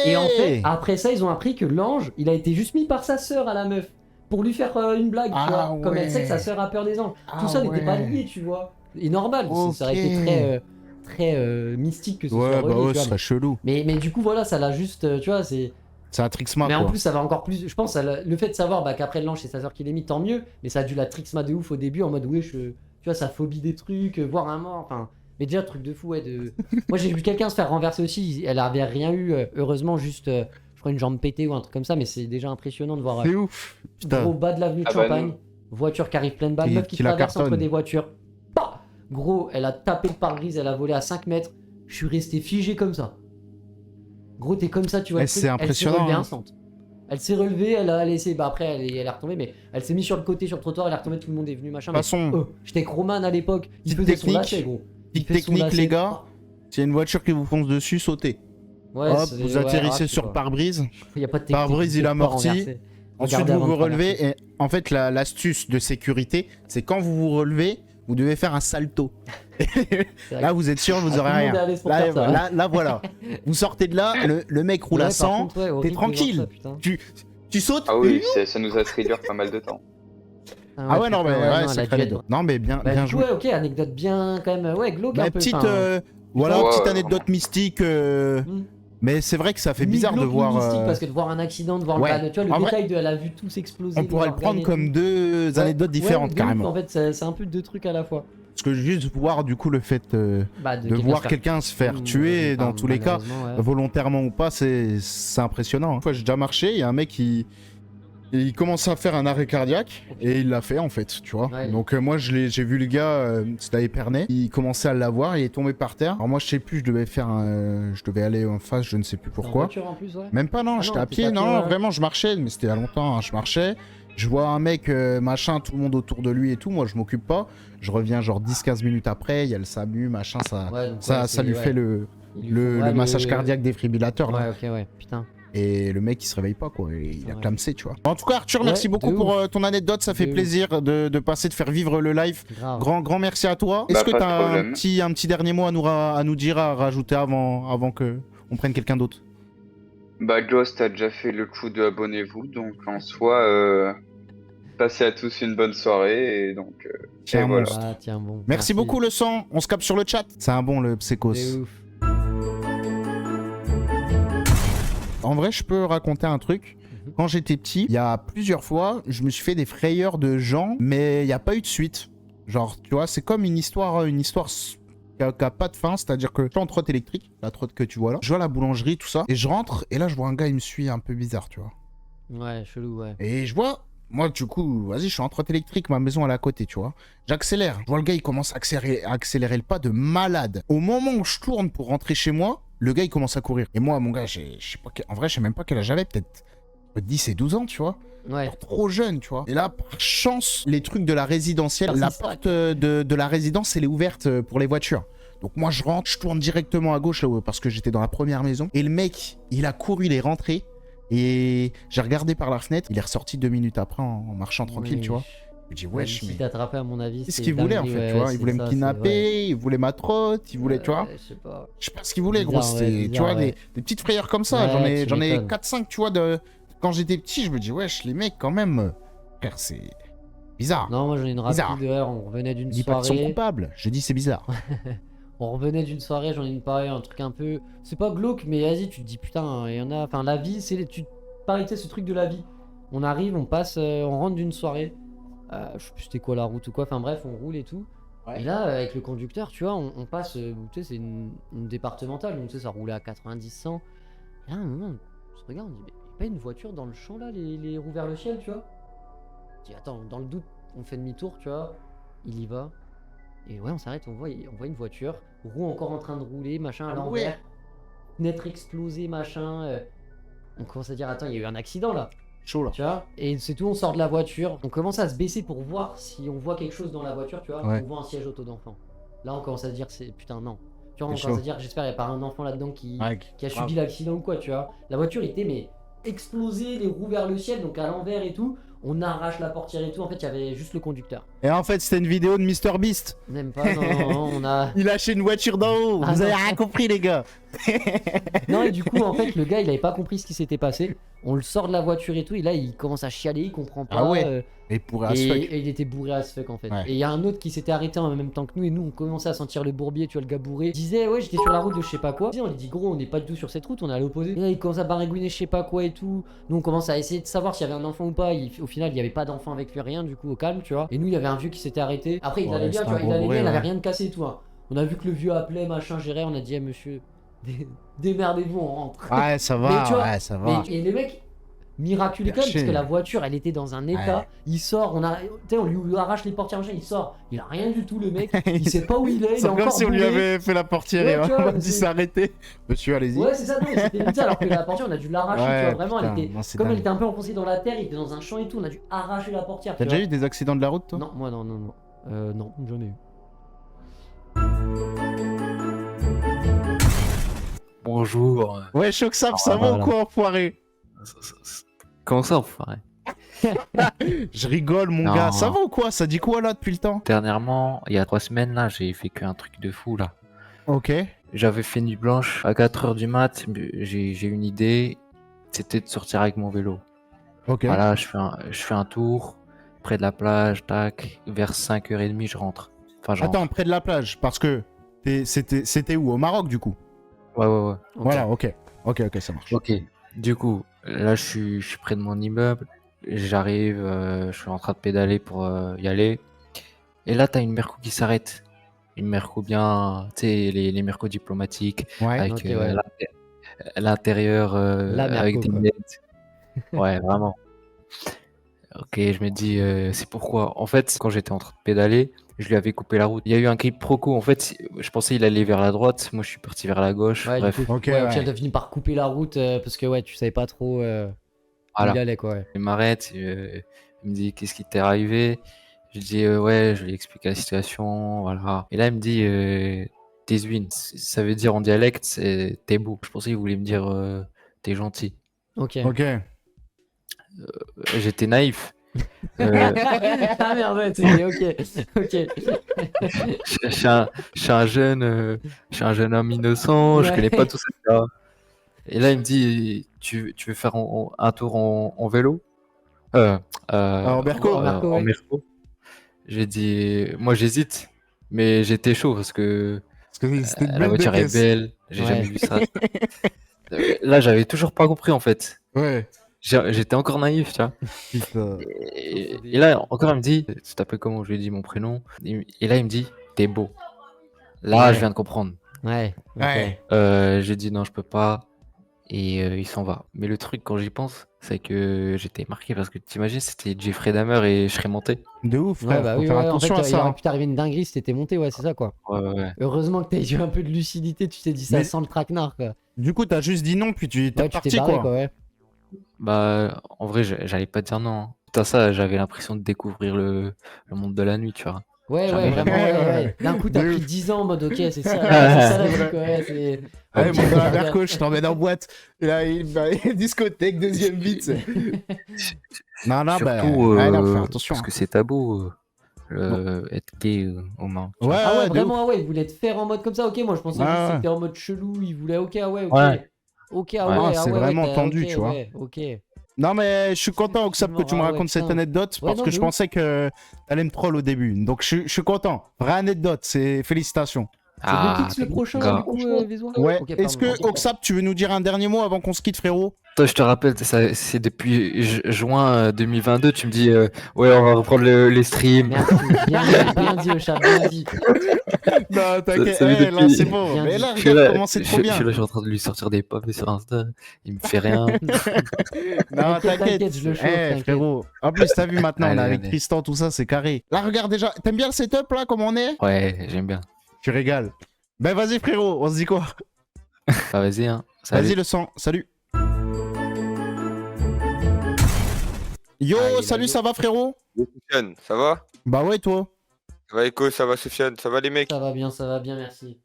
Et en fait, après ça, ils ont appris que l'ange, il a été juste mis par sa sœur à la meuf. Pour lui faire une blague, tu Ah vois. Comme elle sait que sa ouais. sœur a peur des anges. Ah Tout ça n'était pas ouais. lié, tu vois. Et normal, ça aurait Ok. été très mystique que ce soit Ouais, relié, bah ouais, tu ce vois. serait chelou. Mais du coup, voilà, ça l'a juste, tu vois, c'est. C'est un Trixma, Mais quoi. en plus, ça va encore plus. Je pense, le fait de savoir qu'après l'ange, c'est sa sœur qui l'a mis, tant mieux. Mais ça a dû la trixma de ouf au début, en mode, oui, tu vois, sa phobie des trucs, voir un mort, enfin. Mais déjà, truc de fou, ouais. Moi, j'ai vu quelqu'un se faire renverser aussi. Elle avait rien eu, heureusement, juste, je crois, une jambe pétée ou un truc comme ça. Mais c'est déjà impressionnant de voir. C'est ouf. Putain. Gros bas de l'avenue de Ah bah Champagne, non. voiture qui arrive pleine balle, Qui- meuf qui qui la traverse entre cartonne. des voitures. Bah gros, elle a tapé le pare-brise, elle a volé à 5 mètres. Je suis resté figé comme ça. Gros, t'es comme ça, tu vois. Ouais, le truc, c'est impressionnant, Elle s'est relevée hein. instant. Elle s'est relevée, elle a laissé. Bah après, elle est retombée, mais elle s'est mise sur le côté, sur le trottoir, elle est retombée, tout le monde est venu, machin. De toute façon, J'étais Croman à l'époque, il Petite faisait son technique. lacet, gros. Il petite fait son technique, lacet. les gars. S'il y a une voiture qui vous fonce dessus, sautez. Ouais, Hop, c'est- vous ouais, atterrissez rapide, sur quoi. pare-brise. Il y a pas de technique. Pare-brise, il faut amortit. renverser. Ensuite, Regardez vous avant vous de relevez. traverser. Et en fait, l'astuce de sécurité, c'est quand vous vous relevez, vous devez faire un salto. C'est vrai Là, vous êtes sûr, vous Ah, aurez tout le monde rien. est à l'aise pour Là, faire ça, hein. là, voilà. Vous sortez de là, le mec roule Ouais, à par 100. contre, ouais, horrible de voir tranquille. ça, putain. Tu sautes. Ah oui, ça nous a thriller pas mal de temps. Ah ouais, non, mais putain, ouais, non, c'est elle a très dû être- bien. Non, mais bien, Bah, bien du coup, joué. ouais, ok, anecdote bien, quand même, ouais, glauque Bah, un peu. petite, enfin, voilà, Ouais, petite ouais, anecdote mystique. Hmm. Mais c'est vrai que ça fait mi bizarre de glauque, mi voir. mystique, parce que de voir un accident, de voir ouais. le, tu vois, le En vrai, détail de elle a vu tout s'exploser. On les pourrait le organes prendre et comme tout. deux Ouais, anecdotes différentes, de ouf, carrément. En fait, c'est un peu deux trucs à la fois. Parce que juste voir du coup le fait Bah, de quelqu'un voir se faire- quelqu'un se faire Hmm, tuer, enfin, dans tous les cas, malheureusement, ouais. volontairement ou pas, c'est impressionnant. Une fois, j'ai déjà marché, il y a un mec qui il commence à faire un arrêt cardiaque et il l'a fait en fait, tu vois. Ouais. Donc moi j'ai vu le gars, c'était à Épernay, il commençait à l'avoir, il est tombé par terre. Alors moi je sais plus, je devais aller en face, je ne sais plus En pourquoi. voiture, en plus, ouais. Même pas, non, Ah j'étais non, à t'étais pied, à pied, non, ouais. vraiment je marchais, mais c'était il y a longtemps, hein, je marchais. Je vois un mec, machin, tout le monde autour de lui et tout, moi je m'occupe pas. Je reviens genre 10-15 minutes après, il y a le SAMU, machin, ça, Ouais, donc, ça, ouais, ça lui c'est- fait ouais. le Il lui faut- ouais, massage cardiaque défibrillateur là. Ouais, ok, ouais, putain. Et le mec il se réveille pas quoi, il a Ouais. clamsé, tu vois. En tout cas Arthur, Ouais, merci beaucoup de pour ouf. ton anecdote, ça fait De ouf. plaisir de passer, de faire vivre le live. Grave. Grand merci à toi. Est-ce Bah, que pas de t'as un problème. petit dernier mot à nous dire, à rajouter avant que on prenne quelqu'un d'autre? Bah, Ghost a déjà fait le coup de abonnez-vous, donc en soi, Passez à tous une bonne soirée et donc. Tiens, et voilà. monstre. Ah, tiens, bon. Merci beaucoup le sang, on se capte sur le chat. C'est un bon le Psychos. C'est ouf. En vrai, je peux raconter un truc. Quand j'étais petit, il y a plusieurs fois, je me suis fait des frayeurs de gens, mais il n'y a pas eu de suite. Genre, tu vois, c'est comme une histoire qui a pas de fin, c'est-à-dire que je suis en trotte électrique, la trotte que tu vois là, je vois la boulangerie, tout ça, et je rentre, et là, je vois un gars, il me suit un peu bizarre, tu vois. Ouais, chelou, ouais. Et je vois, moi, du coup, vas-y, je suis en trotte électrique, ma maison, elle est à côté, tu vois. J'accélère, je vois le gars, il commence à accélérer le pas de malade. Au moment où je tourne pour rentrer chez moi, le gars, il commence à courir. Et moi, mon gars, je sais pas, en vrai, je sais même pas quel âge j'avais, peut-être 10 et 12 ans, tu vois. Ouais. Genre trop jeune, tu vois. Et là, par chance, les trucs de la résidentielle, Ah, c'est la ça. porte de la résidence, elle est ouverte pour les voitures. Donc moi, je rentre, je tourne directement à gauche, là, parce que j'étais dans la première maison. Et le mec, il a couru, il est rentré. Et j'ai regardé par la fenêtre, il est ressorti 2 minutes après en marchant tranquille, tu vois. Je me dis, wesh, Si mais t'as attrapé, à mon avis, qu'est-ce c'est qu'il voulait en dingue, fait, tu ouais, vois. Il c'est voulait me ça, kidnapper, ouais. il voulait ma trotte, il voulait, tu vois. Je sais pas. Je sais pas ce qu'il voulait, gros. Bizarre, ouais, C'était, tu bizarre, vois, ouais. des petites frayeurs comme ça. Ouais, J'en tu ai m'étonnes. 4-5, tu vois, quand j'étais petit, je me dis, wesh, les mecs, quand même, frère, c'est bizarre. Non, moi j'en ai une Bizarre. rapide. Ouais, on revenait d'une Je dis pas qu'ils sont soirée. coupables, je dis c'est bizarre. On revenait d'une soirée, j'en ai une pareille, un truc un peu. C'est pas glauque, mais vas-y, tu te dis putain, il y en a. Enfin, la vie, c'est. Pareil, tu sais, ce truc de la vie. On arrive, on passe, on rentre d'une soirée. Je sais plus c'était quoi la route ou quoi. Enfin, bref, on roule et tout. Ouais. Et là, avec le conducteur, tu vois, on passe. Tu sais, c'est une départementale, donc tu sais, ça roulait à 90-100. Et là, à un moment, on se regarde, on dit, mais y a pas une voiture dans le champ là, les roues vers le ciel, tu vois. Je dis, attends, dans le doute, on fait demi-tour, tu vois. Il y va. Et ouais, on s'arrête, on voit une voiture, roue encore en train de rouler, machin à Ah l'envers, ouais. fenêtre explosée, machin. On commence à dire, attends, il y a eu un accident là, Chaud là. tu vois. Et c'est tout, on sort de la voiture, on commence à se baisser pour voir si on voit quelque chose dans la voiture, tu vois. Ouais. On voit un siège auto d'enfant. Là, on commence à se dire, c'est putain, non. Tu vois, on C'est commence chaud. à dire, j'espère qu'il n'y a pas un enfant là-dedans qui a grave. subi l'accident ou quoi, tu vois. La voiture était, mais explosée, les roues vers le ciel, donc à l'envers et tout. On arrache la portière et tout, en fait, il y avait juste le conducteur. Et en fait, c'était une vidéo de Mr Beast. Même pas, non, on a. Il lâchait une voiture d'en haut. Ah Vous avez non. rien compris, les gars. Non, et du coup, en fait, le gars, il avait pas compris ce qui s'était passé. On le sort de la voiture et tout, et là, il commence à chialer, il comprend pas. Ah ouais. Et pour as et, fuck. et il était bourré as fuck, en fait. Ouais. Et il y a un autre qui s'était arrêté en même temps que nous, et nous, on commençait à sentir le bourbier, tu vois, le gars bourré. Il disait, ouais, j'étais sur la route de je sais pas quoi. On lui dit, gros, on n'est pas du tout sur cette route, on est à l'opposé. Et là, il commence à baragouiner je sais pas quoi et tout. Nous, on commence à essayer de savoir s'il y avait un enfant ou pas. Au final, il y avait pas d'enfant avec lui, rien, du coup, au calme, tu vois. Et nous, il y avait un vieux qui s'était arrêté. Après, il Ouais, allait bien, c'était tu vois, un il gros allait bourré, bien, il avait ouais. rien de cassé et tout, hein. On a vu que le vieux appelait, machin, gérait, on a dit, monsieur, démerdez-vous, on rentre. Ouais, ça Mais va, tu vois, ouais, ça va. Et les mecs, miraculeux quand même, parce que la voiture, elle était dans un état. Ouais. Il sort, on lui arrache les portières, machin, il sort. Il a rien du tout, le mec. Il sait pas où il est, il est C'est comme encore si on lui bourré. avait fait la portière Ouais, et tu on vois, m'a dit c'est- s'arrêter. Monsieur, allez-y. Ouais, c'est ça, non, c'était limite ça, alors que la portière, on a dû l'arracher, Ouais, tu vois, vraiment, putain, elle était. non, c'est Comme elle dingue. était un peu enfoncée dans la terre, il était dans un champ et tout, on a dû arracher la portière. T'as tu déjà vois. eu des accidents de la route, toi? Non, moi, non. Non, j'en ai eu. Bonjour. Ouais, Chocsap, ça Ah, va ou voilà. quoi, enfoiré? Comment ça, enfoiré? Je rigole, mon Non. gars. Ça va ou quoi? Ça dit quoi, là, depuis le temps? Dernièrement, il y a 3 semaines, là, j'ai fait qu'un truc de fou, là. Ok. J'avais fait nuit blanche à 4h du mat. J'ai une idée. C'était de sortir avec mon vélo. Ok. Voilà, je fais un tour près de la plage, tac. Vers 5h30, je rentre. Enfin, je rentre. Attends, près de la plage, parce que c'était où? Au Maroc, du coup? Ouais. Ok. Voilà, ok. Ok, ça marche. Ok. Du coup, là, je suis près de mon immeuble. J'arrive, je suis en train de pédaler pour y aller. Et là, t'as une Merco qui s'arrête. Une Merco bien, tu sais, les Merco diplomatiques, Ouais. avec Ok, ouais. l'intérieur La Merco, avec des quoi. lunettes. Ouais, vraiment. Ok, je me dis, c'est pourquoi. En fait, quand j'étais en train de pédaler, je lui avais coupé la route. Il y a eu un quiproquo. En fait, je pensais il allait vers la droite. Moi, je suis parti vers la gauche. Ouais, Bref, du coup, Ok, ouais, ouais. tu as fini par couper la route parce que, ouais, tu savais pas trop où voilà. il allait, quoi, ouais. Il m'arrête, il me dit qu'est-ce qui t'est arrivé? Je dis ouais, je lui explique la situation, voilà. Et là il me dit t'es zwin, ça veut dire en dialecte c'est t'es beau. Je pensais qu'il voulait me dire t'es gentil. Ok. Ok. J'étais naïf. Euh, Ah merde, ouais, c'est ok. je suis un jeune homme innocent, je Ouais. connais pas tout ça. Et là il me dit tu veux faire un tour en vélo? Alors, Berco. Merco, en ouais. Merco. J'ai dit, moi j'hésite, mais j'étais chaud parce que Parce que c'était une la belle de voiture est caisse. belle, j'ai Ouais. jamais vu ça. Là, j'avais toujours pas compris en fait. Ouais. J'étais encore naïf, tu vois. Putain. Et là, encore, il me dit, tu t'appelles comment? Je lui ai dit mon prénom. Et là, il me dit, t'es beau. Là, Ouais. je viens de comprendre. Ouais. Ok. Ouais. J'ai dit non, je peux pas. Et il s'en va. Mais le truc, quand j'y pense, c'est que j'étais marqué parce que t'imagines, c'était Jeffrey Dahmer et je serais monté. De ouf, Ouais, frère. bah Faut oui, faire ouais, en attention fait, à il ça. aurait hein. pu t'arriver une dinguerie si t'étais monté, ouais, c'est ça quoi. Ouais. Heureusement que t'as eu un peu de lucidité, tu t'es dit ça Mais- sans le traquenard quoi. Du coup, t'as juste dit non, puis t'es Ouais, tu t'es parti, barré quoi. quoi, ouais. Bah, en vrai, j'allais pas dire non. Hein. Tout à ça, j'avais l'impression de découvrir le monde de la nuit, tu vois. Ouais, Jamais, vraiment, jamais. ouais. D'un coup, t'as De pris ouf. 10 ans en mode ok, c'est ça, C'est la vrai. vie quoi, ouais, c'est. Allez, Ok, mon gars, regarde. Berco, je t'emmène en boîte. Et là, discothèque, deuxième beat. Non, non, bah, Surtout ouais, non, faut faire attention. parce hein. que c'est tabou, Bon. être gay au Mans. tu Ouais, vois. Ah ouais, de vraiment, ouf. ah ouais, il voulait te faire en mode comme ça, ok, moi je pensais Ouais, juste que ouais. c'était en mode chelou, il voulait ok, ah ouais, ok. Ouais. Ok, ah Ouais. ouais, Ah, ah c'est ouais, vraiment t'as- tendu, ok, tu vois. ouais, ok. Non, mais je suis content, Oxap, que tu me Ah ouais, racontes cette putain. anecdote Ouais, parce non, que de je ouf. pensais que t'allais me troll au début. Donc, je suis content. Vraie anecdote, c'est félicitations. C'est BTX le prochain, gars. du coup, Vézois Ouais, Ok, est-ce pardon, que pardon. Oxap, tu veux nous dire un dernier mot avant qu'on se quitte, frérot? Toi, je te rappelle, c'est depuis juin 2022, tu me dis, ouais, on va reprendre les streams. Merci, bien dit, Ocha, bien dit. Non, t'inquiète, Ça fait là, depuis- c'est bon. Bien Mais dit. là, Je suis regarde là, comment c'est trop je bien. suis là, je suis en train de lui sortir des pavés sur Insta, il me fait rien. Non, T'inquiète, je le chauffe, t'inquiète. frérot. En plus, t'as vu maintenant, on est Allez, avec allez. Tristan, tout ça, c'est carré. Là, regarde déjà. T'aimes bien le setup, là, comme on est? Ouais, j'aime bien. Tu régales. Ben, vas-y, frérot, on se dit quoi? Bah, vas-y, hein. Salut. Vas-y, le sang. Salut. Yo, Ah, il est là, salut, yo. ça va, frérot? Sofiane, ça va? Bah ouais, toi. Ça va Echo, ça va Sofiane, ça va les mecs? Ça va bien, merci.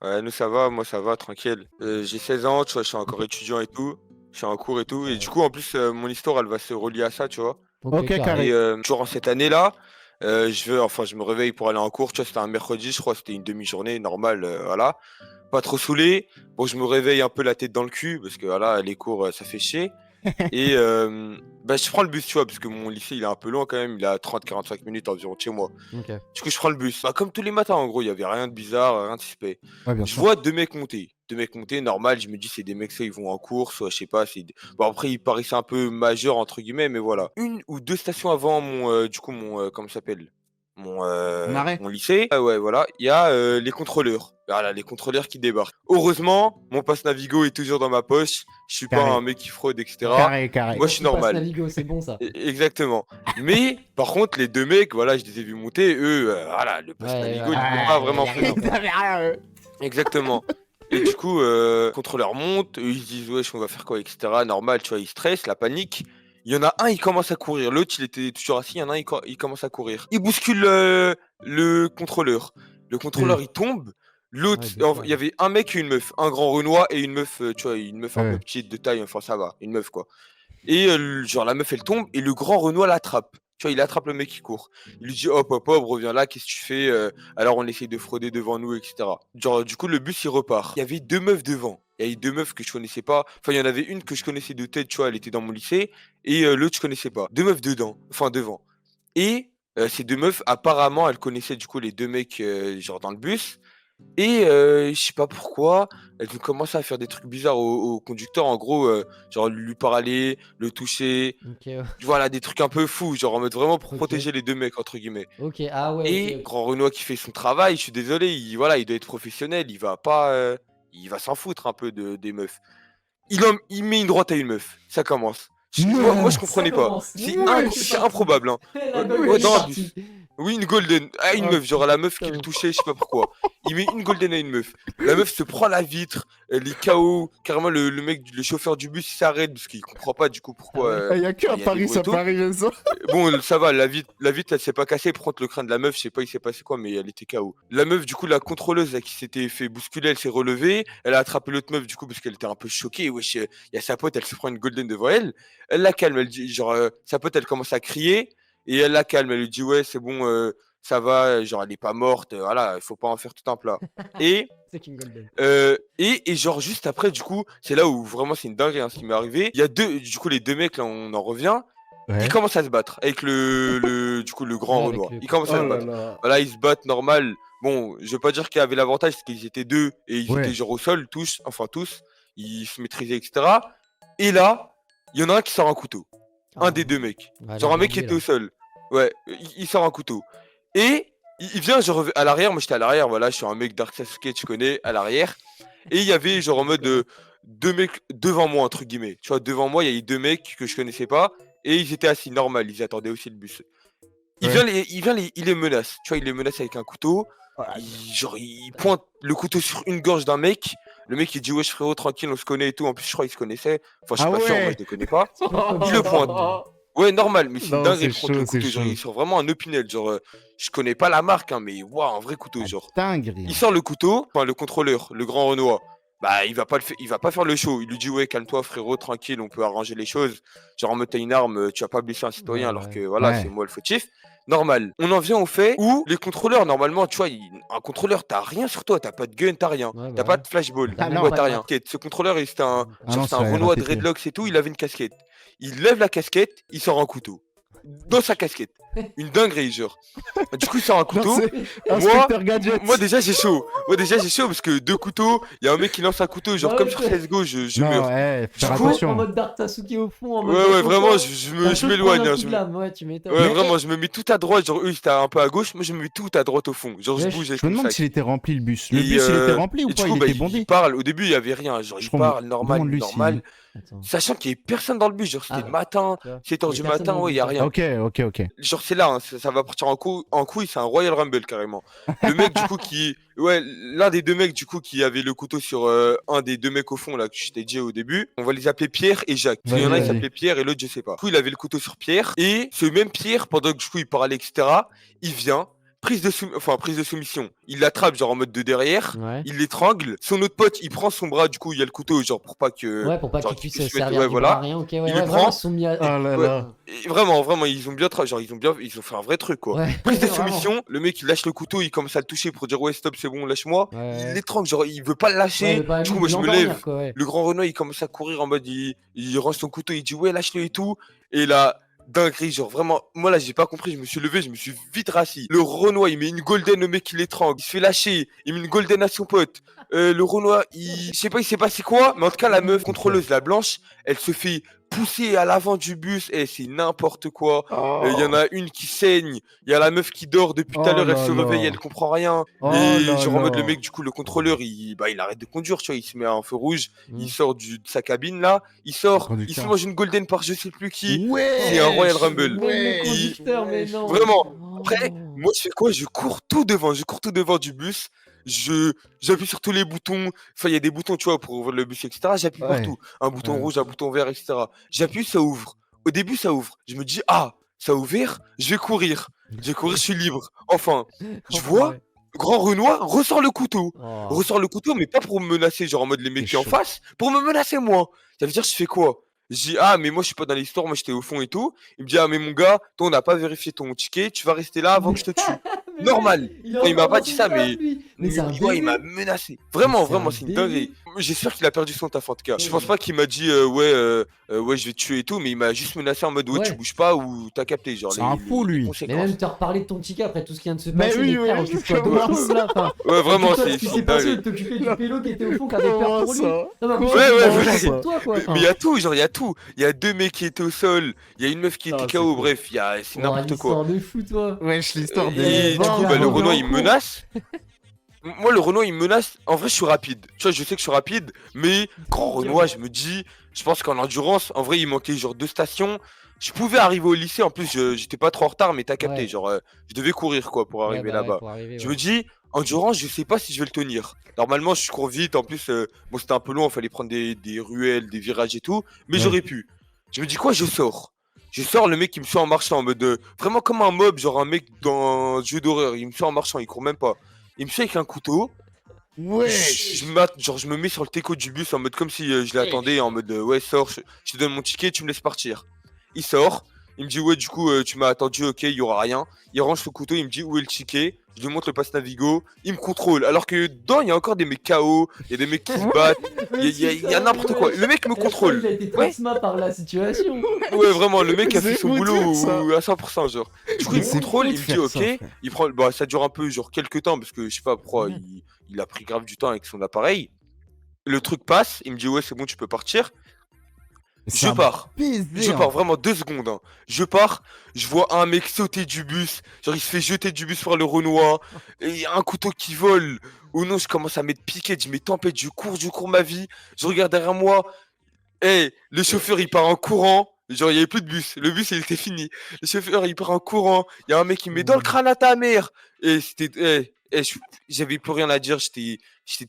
Ouais, nous ça va, moi ça va, tranquille. J'ai 16 ans, tu vois, je suis encore étudiant et tout. Je suis en cours et tout. Et du coup, en plus, mon histoire, elle va se relier à ça, tu vois. Ok, carré. Et durant cette année-là, je me réveille pour aller en cours, tu vois, c'était un mercredi, je crois, c'était une demi-journée normale, voilà. Pas trop saoulé. Bon, je me réveille un peu la tête dans le cul, parce que voilà, les cours, ça fait chier. Et je prends le bus, tu vois, parce que mon lycée, il est un peu loin quand même, il est à 30-45 minutes environ de chez moi. Ok. Du coup, je prends le bus. Bah, comme tous les matins, en gros, il y avait rien de bizarre, rien de suspect. Ouais, bien Je sûr. vois deux mecs monter. Deux mecs monter, normal, je me dis, c'est des mecs, ça, ils vont en cours, soit je sais pas. Bon, après, ils paraissaient un peu majeurs, entre guillemets, mais voilà. Une ou deux stations avant comment ça s'appelle? Mon arrêt. Mon lycée. Ah ouais, voilà. Il y a les contrôleurs. Voilà, les contrôleurs qui débarquent. Heureusement, mon passe Navigo est toujours dans ma poche. Je suis pas Carré. un mec qui fraude, etc. Carré. Moi, je suis Passe normal. Navigo, c'est bon ça. Exactement. Mais par contre, les deux mecs, voilà, je les ai vus monter, eux, voilà, le pass Ouais, Navigo, ouais, ils ouais, n'ont pas ouais, vraiment y a pris. rien, quoi. Exactement. Et du coup, contrôleur monte, eux, ils se disent, wesh, on va faire quoi, etc. Normal, tu vois, ils stressent, la panique. Il y en a un, il commence à courir. L'autre, il était toujours assis. Il y en a un, il commence à courir. Il bouscule le contrôleur. Le contrôleur, il tombe. L'autre, Ouais, il y avait un mec et une meuf. Un grand Renoir et une meuf, tu vois, une meuf un Ouais. peu petite de taille. Enfin, ça va. Une meuf, quoi. Et genre, la meuf, elle tombe et le grand Renoir l'attrape. Tu vois, il attrape le mec qui court. Il lui dit, hop, hop, hop, reviens là, qu'est-ce que tu fais? Alors, on essaye de frauder devant nous, etc. Genre, du coup, le bus, il repart. Il y avait deux meufs devant. Il y avait deux meufs que je connaissais pas. Enfin, il y en avait une que je connaissais de tête, tu vois, elle était dans mon lycée. Et l'autre, je connaissais pas. Deux meufs dedans. Enfin, devant. Et ces deux meufs, apparemment, elles connaissaient du coup les deux mecs, genre dans le bus. Et je sais pas pourquoi, elles ont commencé à faire des trucs bizarres au conducteur. En gros, genre lui parler, le toucher. Ok, ouais. Voilà, des trucs un peu fous, genre en mode vraiment pour Ok. protéger les deux mecs, entre guillemets. Ok, ah ouais, Et ok. Grand Renoir qui fait son travail, je suis désolé, il doit être professionnel, il va pas, il va s'en foutre un peu des meufs. Il met une droite à une meuf, ça commence. Moi, je comprenais pas. C'est improbable, hein. La Ouais, gueule ouais, est dans un partie. Oui, une golden. Ah, une Oh, meuf, genre la meuf qui putain. le touchait, je sais pas pourquoi. Il met une golden à une meuf. La meuf se prend la vitre, elle est KO. Carrément, le mec, le chauffeur du bus, il s'arrête parce qu'il comprend pas du coup pourquoi. Ah ouais. Il y a que à il y a des Paris, ça bretons. peut arriver, ça. Bon, ça va, la vitre, elle s'est pas cassée. Par contre, le crâne de la meuf, je sais pas, il s'est passé quoi, mais elle était KO. La meuf, du coup, la contrôleuse là, qui s'était fait bousculer, elle s'est relevée. Elle a attrapé l'autre meuf, du coup, parce qu'elle était un peu choquée. Wesh, il y a sa pote, elle se prend une golden devant elle. Elle la calme, elle dit, genre, sa pote, elle commence à crier. Et elle la calme, elle lui dit, ouais, c'est bon, ça va, genre, elle est pas morte, voilà, il faut pas en faire tout un plat. Et. C'est King Golden. Et genre juste après du coup c'est là où vraiment c'est une dinguerie hein, ce qui m'est arrivé. Il y a deux du coup les deux mecs là on en revient. Ouais. Ils commencent à se battre avec du coup, le grand Ouais, avec Renoir. le- Ils commencent à se Oh là battre. là. Voilà, ils se battent normal. Bon, je veux pas dire qu'ils avaient l'avantage, parce qu'ils étaient deux et ils Ouais. étaient genre au sol, tous. Ils se maîtrisaient, etc. Et là, il y en a un qui sort un couteau. Ah, Un des deux mecs. ouais, Genre la un mec qui dinguerie, était là. au sol. Ouais, il sort un couteau. Et il vient genre à l'arrière, moi j'étais à l'arrière, voilà, je suis un mec Dark Sasuke, tu connais, à l'arrière. Et il y avait genre en mode deux mecs devant moi, entre guillemets. Tu vois, devant moi, il y avait deux mecs que je connaissais pas. Et ils étaient assis normal, ils attendaient aussi le bus. Ouais. Il les menace. Tu vois, il les menace avec un couteau. Il pointe le couteau sur une gorge d'un mec. Le mec il dit wesh frérot tranquille on se connaît et tout. En plus je crois qu'il se connaissait. Enfin je suis Ah pas sûr, ouais. moi je les connais pas. Il le pointe. Ouais normal mais c'est une Non, dingue c'est il prend le chaud, c'est couteau. Genre chaud. il sort vraiment un opinel. Genre je connais pas la marque hein, mais waouh un vrai couteau genre. Dinguerie. Il sort le couteau, enfin le contrôleur, le grand Renoir. Bah il va pas faire le show. Il lui dit ouais calme-toi frérot tranquille on peut arranger les choses. Genre en mode t'as une arme tu vas pas blesser un citoyen Ouais, alors ouais. que voilà Ouais. c'est moi le fautif. Normal. On en vient au fait où les contrôleurs, normalement, tu vois, un contrôleur, t'as rien sur toi, t'as pas de gun, t'as rien. Ouais, T'as bah pas ouais. de flashball. T'as même Ouais, pas t'as de rien. marque. Ce contrôleur, c'était un, Ah genre, non, c'était un c'est la Renoir RATP. dreadlocks et tout, il avait une casquette. Il lève la casquette, il sort un couteau. Dans sa casquette. Une dinguerie, genre. Du coup, il sort un couteau. Non, c'est Moi, Inspecteur Gadget. moi déjà j'ai chaud. Moi déjà j'ai chaud parce que deux couteaux, il y a un mec qui lance un couteau, genre Bah comme ouais, sur c'est- CSGO, je Non, meurs. ouais, faire Du coup, En attention. mode Dark Sasuke au fond, en mode. Ouais, ouais, vraiment, attention, t'as je chaud de m'éloigne. prendre un Hein, coup de lame, ouais, tu m'étonnes. Ouais, Mais- vraiment, je me mets tout à droite. Genre, eux, ils étaient un peu à gauche. Moi, je me mets tout à droite au fond. Genre, je Wesh, bouge avec Je me mon demande sac. s'il était rempli le bus. Le Et, bus, il était rempli ou et du pas? coup, Il bah, était il bondé. parle. Au début, il y avait rien. Genre, Je il comprends. parle normal, Demande-lui normal. Attends. Sachant qu'il y avait personne dans le bus. Genre, c'était Ah, le matin, tu vois, 7h il y du avait personne matin. dans le Ouais, il y a bus, rien. Ok, ok, ok. Genre, c'est là, hein, ça va partir en couille, c'est un Royal Rumble carrément. Le mec, du coup, ouais, l'un des deux mecs, du coup, qui avait le couteau sur un des deux mecs au fond, là, que je t'ai dit au début, on va les appeler Pierre et Jacques. Parce qu'il y en a, Vas-y, il vas-y. s'appelait Pierre et l'autre, je sais pas. Du coup, il avait le couteau sur Pierre, et ce même Pierre, pendant que, du coup, il parlait, etc., il vient. Prise de soumission. Il l'attrape, genre en mode de derrière. Ouais. Il l'étrangle. Son autre pote, il prend son bras, du coup, il y a le couteau, genre pour pas que. Ouais, pour pas genre, qu'il puisse se se mettre- servir ouais, du voilà. bras à rien, ok, ouais, Il ouais, le vraiment, prend. ils se sont mis à. Oh là Ouais. là. Et vraiment, ils ont bien genre, ils ont fait un vrai truc, quoi. Ouais, Prise de vraiment. soumission, le mec il lâche le couteau, il commence à le toucher pour dire ouais stop c'est bon lâche-moi. Ouais. Il l'étrangle, genre il veut pas le Ouais, lâcher. mais pas Du coup lui, moi je me l'endormir, lève. quoi, ouais. Le grand Renoir il commence à courir en mode il range son couteau, il dit ouais lâche-le et tout. Et là dinguerie, genre vraiment, moi là j'ai pas compris, je me suis levé, je me suis vite rassis. Le Renoir il met une golden au mec qui l'étrangle, il se fait lâcher, il met une golden à son pote. Le Renoir, je sais pas il s'est passé quoi, mais en tout cas la meuf contrôleuse, la blanche, elle se fait pousser à l'avant du bus, et c'est n'importe quoi. Il y en a une qui saigne, il y a la meuf qui dort depuis tout à Oh l'heure, elle là se réveille, là. elle comprend rien. Oh Et là genre en mode le là. mec, du coup, le contrôleur, il arrête de conduire, tu vois, il se met à un feu rouge, Mm. il sort de sa cabine là, il sort, il se Conducteur. mange une golden par je sais plus qui. Ouais. C'est un Royal Rumble. Même le Ouais. conducteur, mais non. Vraiment. Oh. Après, moi je fais quoi? Je cours tout devant du bus. J'appuie sur tous les boutons. Enfin, il y a des boutons, tu vois, pour ouvrir le bus, etc. J'appuie Ouais. partout. Un bouton Ouais. rouge, un bouton vert, etc. J'appuie, ça ouvre. Au début, ça ouvre. Je me dis, ah, ça a ouvert, je vais courir. Je vais courir, je suis libre. Enfin, je Enfin, vois, ouais. grand Renoir ressort le couteau. Oh. Ressort le couteau, mais pas pour me menacer, genre en mode les mecs qui en chaud. face, pour me menacer moi. Ça veut dire, je fais quoi? Je dis, ah, mais moi je suis pas dans l'histoire, moi j'étais au fond et tout. Il me dit, ah, mais mon gars, toi on n'a pas vérifié ton ticket, tu vas rester là avant que je te tue. Mais Normal. ouais, Non, il m'a encore pas dans dit son ça, taf, mais. lui. Mais c'est un Ouais, il bébé. m'a menacé. Vraiment, c'est vraiment, un c'est une bébé. dinguerie. J'espère qu'il a perdu son taf en tout cas. Je Oui. pense pas qu'il m'a dit, ouais, je vais te tuer et tout, mais il m'a juste menacé en mode, ouais, tu Ouais. bouges pas ou t'as capté. Genre, C'est un fou, lui. Mais conséquences. même te reparler de ton ticket après tout ce qui vient de se Mais passer, oui, les frères, oui, occupe-toi de comment tout, là. Enfin, Ouais, vraiment, occupe-toi de c'est ce qui une s'est passé, dinguerie. t'occuper du pélo qui était au fond, qui avait peur Comment pour lui. ça? Non, mais en plus, Comment Ouais, il ouais, avait ouais. peur pour toi, quoi. Enfin, Mais il y a tout, genre, il y a tout. Il y a deux mecs qui étaient au sol, il y a une meuf qui était Ah, c'est KO, cool. bref, c'est oh, n'importe quoi. l'histoire de fou, toi. Wesh, l'histoire Et des. du coup, Bon, bah, le bon, Renoir bon, il me bon. menace. Moi, le Renoir il me menace. En vrai, je suis rapide. Tu vois, je sais que je suis rapide, mais grand Renoir, je me dis, je pense qu'en endurance, en vrai, il manquait genre 2 stations. Je pouvais arriver au lycée, en plus, j'étais pas trop en retard, mais t'as capté. Ouais. Genre, je devais courir quoi pour Ouais, arriver bah ouais, là-bas. pour arriver, Je ouais. me dis, endurance, je sais pas si je vais le tenir. Normalement, je cours vite. En plus, bon, c'était un peu long, il fallait prendre des ruelles, des virages et tout, mais Ouais. j'aurais pu. Je me dis quoi, je sors. Je sors, le mec il me suit en marchant en mode vraiment comme un mob, genre un mec dans un jeu d'horreur. Il me suit en marchant, il court même pas. Il me suit avec un couteau. Wesh. Je me mets sur le teco du bus en mode comme si je l'attendais, en mode ouais, sors, je te donne mon ticket, tu me laisses partir. Il sort, Il me dit ouais, du coup, tu m'as attendu, ok, il y aura rien. Il range le couteau, il me dit où est le ticket. Je lui montre le pass Navigo, il me contrôle. Alors que dedans, il y a encore des mecs KO, il y a des mecs qui se battent, il y a n'importe quoi. Le mec me contrôle. Il a été traumatisé par la situation. Ouais, vraiment, le mec a fait C'est son fou de boulot faire ça. à 100%, genre. Du coup, il me C'est contrôle, fou il de me dit faire ok, ça, frère. il prend, bah, ça dure un peu, genre quelques temps, parce que je sais pas pourquoi, il a pris grave du temps avec son appareil. Le truc passe, il me dit ouais, c'est bon, tu peux partir. C'est Je un pars. baiser, Je hein. pars vraiment 2 secondes. Hein. Je pars, je vois un mec sauter du bus. Genre, il se fait jeter du bus par le Renoir. Et il y a un couteau qui vole. Oh non, je commence à mettre piquet. Je mets tempête, je cours ma vie. Je regarde derrière moi. Eh, le chauffeur, il part en courant. Genre, il n'y avait plus de bus. Le bus, il était fini. Le chauffeur, il part en courant. Il y a un mec qui me met dans le crâne à ta mère. Et c'était. J'avais plus rien à dire. J'étais